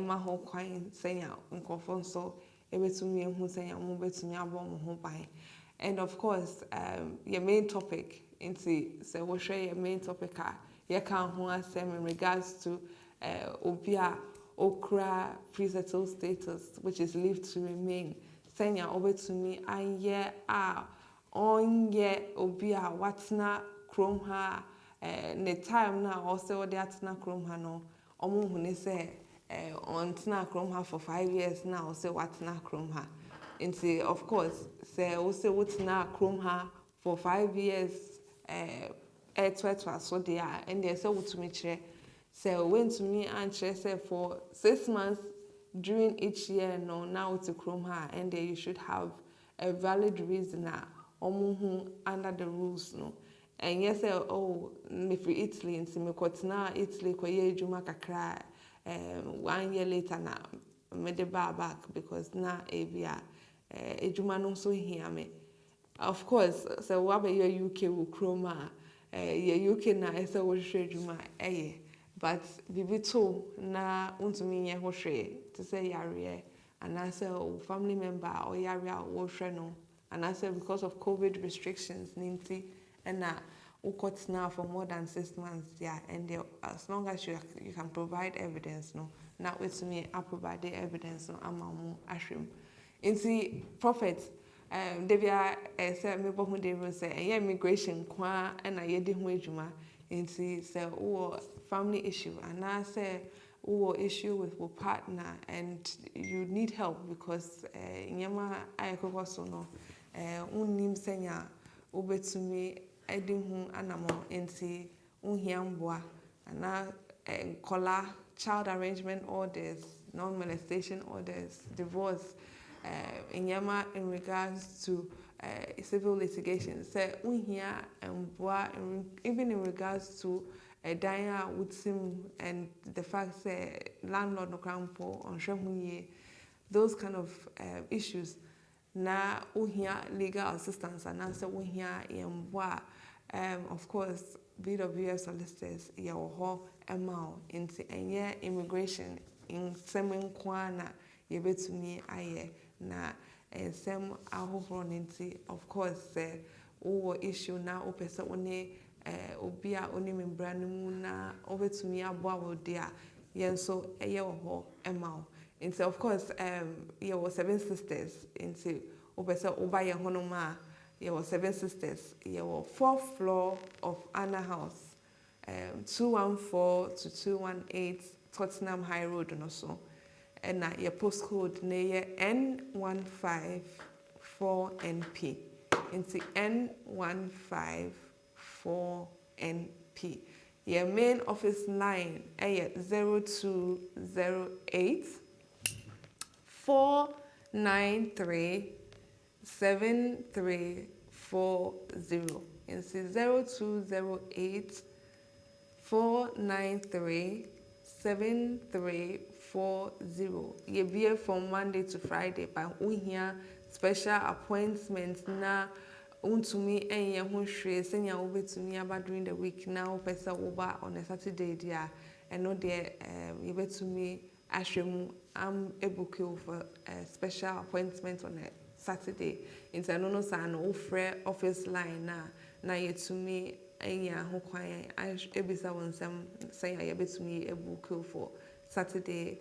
ma ho kwan senya enkofo so ebetumi hu senya omo betumi abom ho ban and of course your main topic into say we share your main topic you can who asem in regards to obia okra pre-settled status which is leave to remain senya over to me and on ye obia watna chrome ha ne time na also the atna chrome ha no omo hu ne say on tna chrome ha for 5 years now say watna chrome ha into of course say also watna chrome ha for 5 years so they are and they say to me so went to me and say for 6 months during each year no now to chrome her and you should have a valid reason under the rules no and yes oh me for Italy and me na Italy ko ye juma kakra 1 year later na me de back because na ebia ejuma no so hear me of course so what be your UK will chroma your UK na esa wo hwehwe juma but bibi too na untumi nye ho hwe to say yare and I say family member or yare wo hwe no and I say because of COVID restrictions ninti and na ukot now for more than 6 months yeah and as long as you can provide evidence no na with me I provide the evidence no amamu ashrim inti prophet Devia say me bo hu dey say immigration kwa na ye de ho adwuma inti say family issue and I say issue with your partner and you need help because nyama ayekoko so no unnim senya obetumi edi hu anamo inti unhia mboa and kola child arrangement orders non-molestation orders divorce nyama in regards to civil litigation say unhia mboa even in regards to Daya would seem and the fact that landlord no crampo on shemye those kind of issues na uhia legal assistance and answer uhia yemwa of course EUSS solicitors yawo emao into enye immigration in semen kwana yebetumi aye na sem ahohoro nti of course issue na opese one obia oni membra no mu na obetumi abo awode a yenso eye wo emao into of course ye was 7 sisters into obese oba ye honoma ye was 7 sisters ye was 4th floor of Anna House 214 to 218 Tottenham High Road no so and na your postcode na ye N154NP into N154NP. Your main office line is 0208 493 7340. It's 0208 493 7340. You be here from Monday to Friday, but we here special appointments na untumi enye ho hwe senya obetumi aba during the week now pesa oba on a Saturday dia and no there you betumi ahwemu am ebook for a special appointment on a Saturday into no sa no ofre office line na yetumi enya ho kwan ebisa wonsem senya you betumi ebook for Saturday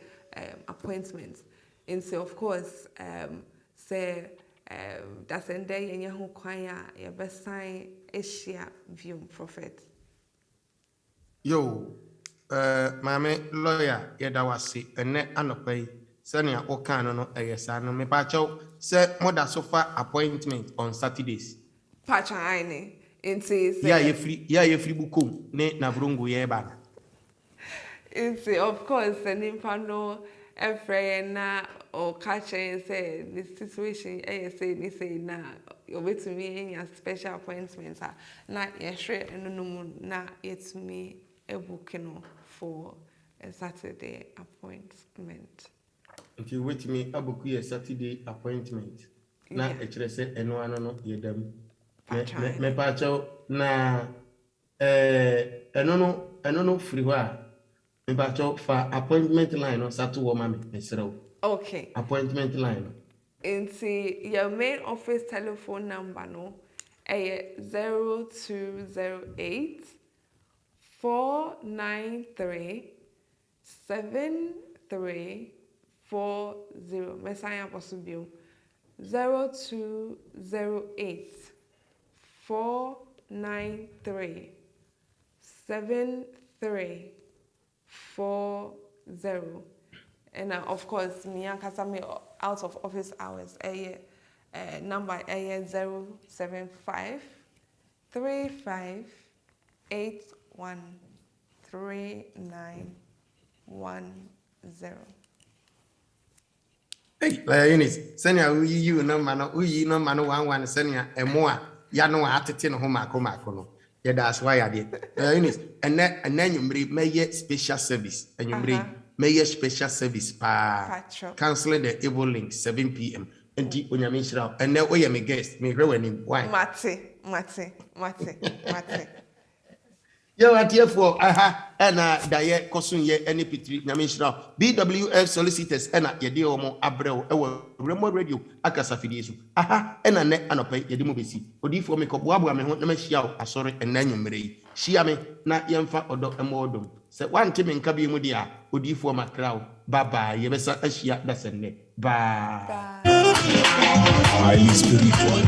appointments into of course say that's in day in your choir, your best sign Asia view prophet. Yo, mame lawyer, yedawasi, and net anopay, senior okano no no me pacho, say mother sofa appointment on Saturdays. Pacha aine, into ye free bukum, ne navrungu yeba. Into of course, and impano. Na or catch and say the situation say na you wait to me in your special appointments not yes and no na it's me a booking for a Saturday appointment. If you wait me a book a Saturday appointment na say and no ye them me pacho na no free wa. For appointment line or Satu Womami, okay. Appointment line. Into your main office telephone number no 0208 493 7340. Messiah possible 0208 493 7340. And of course, me and Kasame out of office hours. Number 075 35 81 3910. Hey, Eunice, senior, you no man, no man, one senior, and more. Yano attention home, Macono. Yeah, that's why I did. Eunice, and then you may special service, and you may special service canceling the able link 7 p.m. and deep when you mention out, and now we am a guest, me when him why. Mate. Yo, at here for and Daye Kosun ye any pitri Namisha BWF solicitors and at Yediomo Abreu remote radio Akasafidisu and a net and a pay Yedimubisi Odi for me Kobuabu me want Namashia sorry and Nanyumre Shiame na Yamfa or Dr. Modum said one team in Kabi Mudia Odi for my crowd Baba Yebesa Ashia that's a net bye Highly spiritual.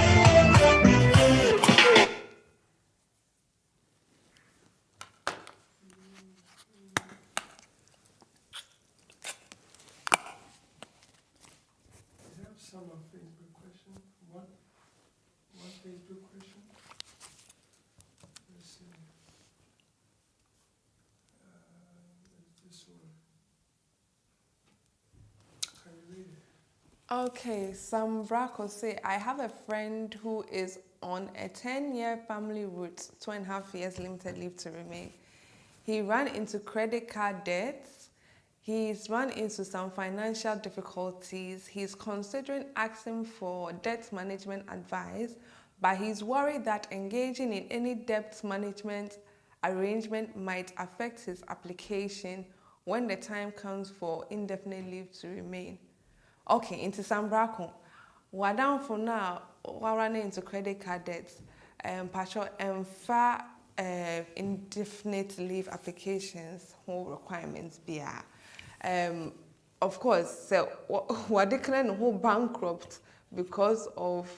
Okay, some Braco say, I have a friend who is on a 10-year family route, 2.5 years limited leave to remain. He ran into credit card debts. He's run into some financial difficulties. He's considering asking for debt management advice, but he's worried that engaging in any debt management arrangement might affect his application when the time comes for indefinite leave to remain. Okay, into Sambrako. We're down for now. We're running into credit card debts. Patcho and far indefinite leave applications, whole requirements be. Of course, so we're declaring whole bankrupt because of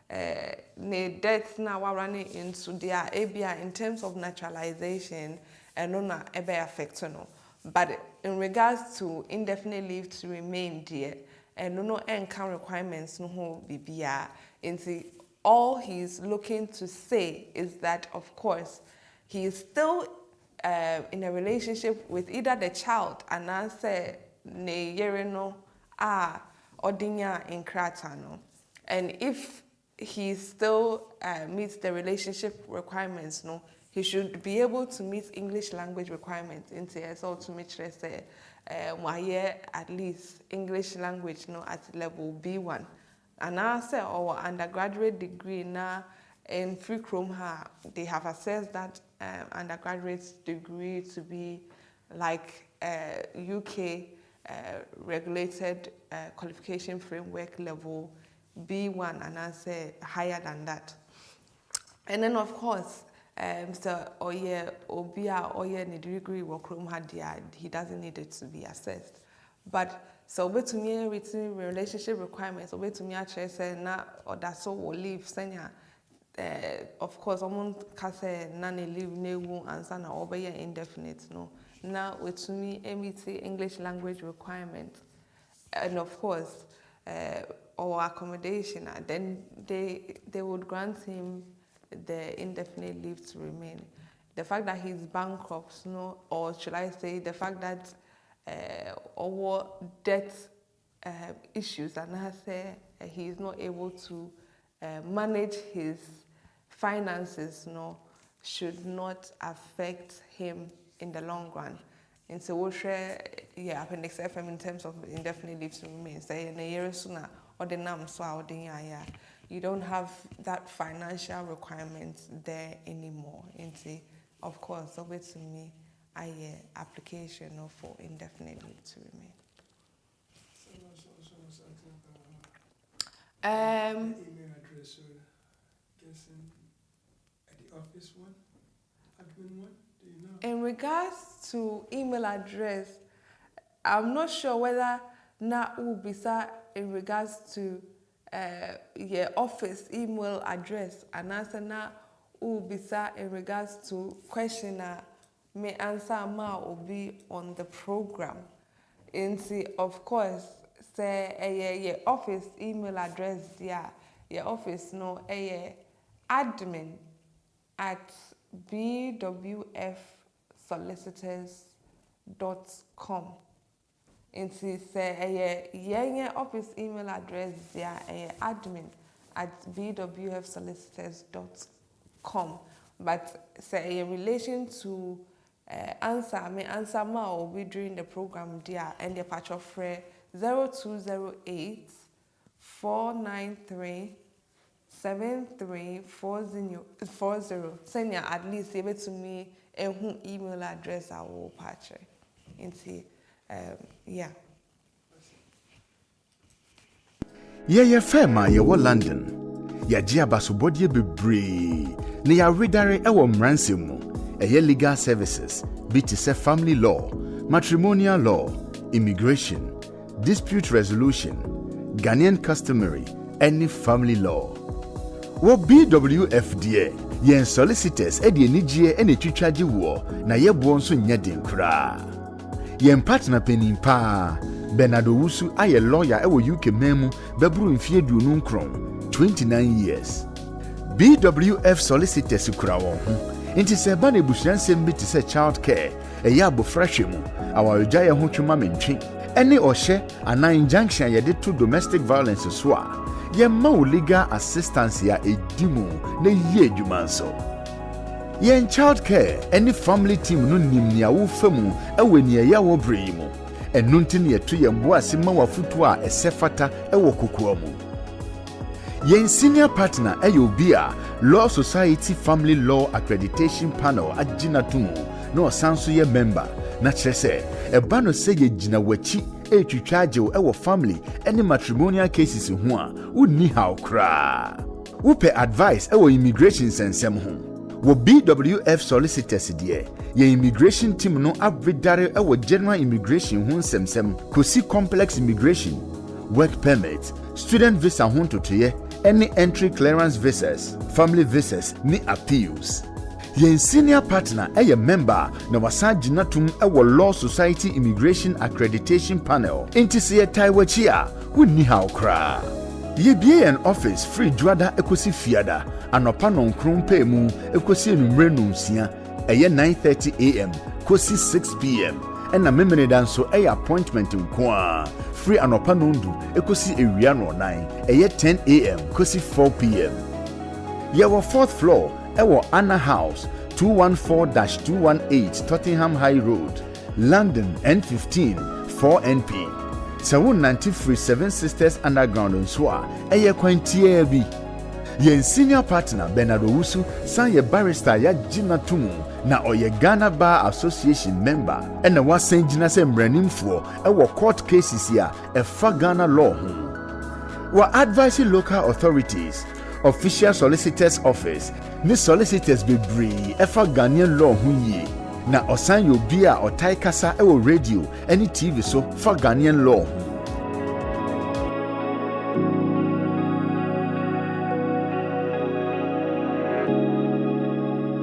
the debts now we're running into their ABI in terms of naturalization and no ebe affect no. But in regards to indefinite leave to remain there. And no income requirements no ho bibia. Into all he's looking to say is that of course he is still in a relationship with either the child and answer ne yereno odinya in kratano. And if he still meets the relationship requirements, no, he should be able to meet English language requirements into so to make sure say at least English language no at level B1 and I say our undergraduate degree now in Free Chrome they have assessed that undergraduate degree to be like UK regulated qualification framework level B1 and I say higher than that. And then of course so the degree work room had he doesn't need it to be assessed. But so to me written relationship requirements to me actually say na or that so will leave senior of course someone can say none leave no answer na over indefinite no. Now to me MET English language requirement and of course or accommodation then they would grant him the indefinite leave to remain. The fact that he's bankrupt, no, or should I say the fact that our debt issues and I say he is not able to manage his finances, no, should not affect him in the long run. And so we'll share Appendix FM in terms of indefinite leave to remain. Say in a year sooner or the NAM so you don't have that financial requirement there anymore. And see, of course, over to me, application for indefinite leave to remain. Email address, guessing at the office one, admin one. Do you know? In regards to email address, I'm not sure whether na will be in regards to your office email address and answer na will be in regards to question may answer ma will be on the program. And see, of course, say your office email address your office no admin at bwfsolicitors.com. And see, say your office email address admin at bwfsolicitors.com. But say in relation to answer ma will be during the program there and the patch of 0208 493 7340. Send at least able to me who email address I will patch into yeah. Yɛyɛ fɛ ma yɛwɔ London. Yɛagye abasobɔdeɛ bebree na yɛaredare ɛwɔ mmaransɛm mu. Ɛyɛ legal services bi te sɛ family law, matrimonial law, immigration, dispute resolution, Ghanaian customary, any family law. Wɔ BWF deɛ, yɛn solicitors ɛde anigyeɛ ɛna twitwa gye woɔ na yɛboɔ nso nyɛ den koraa. Yɛn partner panin paa, Bernardo Wusu ayɛ lawyer ɛwɔ UK memu bɛburu mfie 29 years. BWF solicitors kura wɔn ho. Inti sɛ ba na ebusuansɛm bi te sɛ child care, ɛyɛ abofra hwɛ mu, awaregya yɛ ho twema mentwe, ɛne ɔhyɛ anaa injunction a yɛde to domestic violence so a, yɛmma wo legal assistance a ɛdi mu na yie adwuma nso. Yɛn child care ɛne family team no nim nea wofa mu ɛwɔ nea ɛyɛ wɔ bere yi mu. Ɛno nti na yɛto yɛn bo ase ma wafoto a ɛsɛ fata ɛwɔ kokoa mu. Yɛn senior partner ɛyɛ obi a Law Society Family Law Accreditation Panel agyina to mu na ɔsan so yɛ member na kyerɛ sɛ ɛba no sɛ yɛgyina w'akyi ɛretwitwa agyew ɛwɔ family ɛne matrimonial cases ho a wonni haw koraa. Wopɛ advice ɛwɔ immigration nsɛnsɛm ho. Wɔ BWF solicitors deɛ, yɛn immigration team no abredare ɛwɔ general immigration ho nsɛmsɛm kosi complex immigration, work permit, student visa ho ntotoyɛ, any entry clearance visas, family visas, ni appeals. Yɛn senior partner ɛyɛ member na wasan gyina tom ɛwɔ Law Society Immigration Accreditation Panel. Nti sɛ yɛtae w'akyi a, wonni haw koraa. Yɛbie yɛn office free dwada ekosi fiada, anɔpa nɔnkron pɛɛ mu ekosi enumere nonsia, ɛyɛ 9:30 AM kosi 6 PM. Ɛna memeneda nso ɛyɛ appointment nkoa, free anɔpa nondu ekosi ewia nɔnan, ɛyɛ 10 AM kosi 4 PM. Yɛwɔ 4th floor ɛwɔ Anna House 214-218 Tottenham High Road, London N15 4NP. Sɛ wonnante firi 7 Sisters Underground nso a ɛyɛ kwan tiaa bi. Yɛn senior partner Bernardo Wusu san yɛ barrister yɛagyina to mu na ɔyɛ Ghana Bar Association member ɛna wasan gyina sɛ mmaranimfoɔ ɛwɔ court cases a ɛfa Ghana law ho. Wɔ advise local authorities, official solicitors office ne solicitors bebree ɛfa Ghanaian law ho yie. Na ɔsan yɛ obi a ɔtae kasa ɛwɔ radio ɛne TV so fa Ghanaian law ho.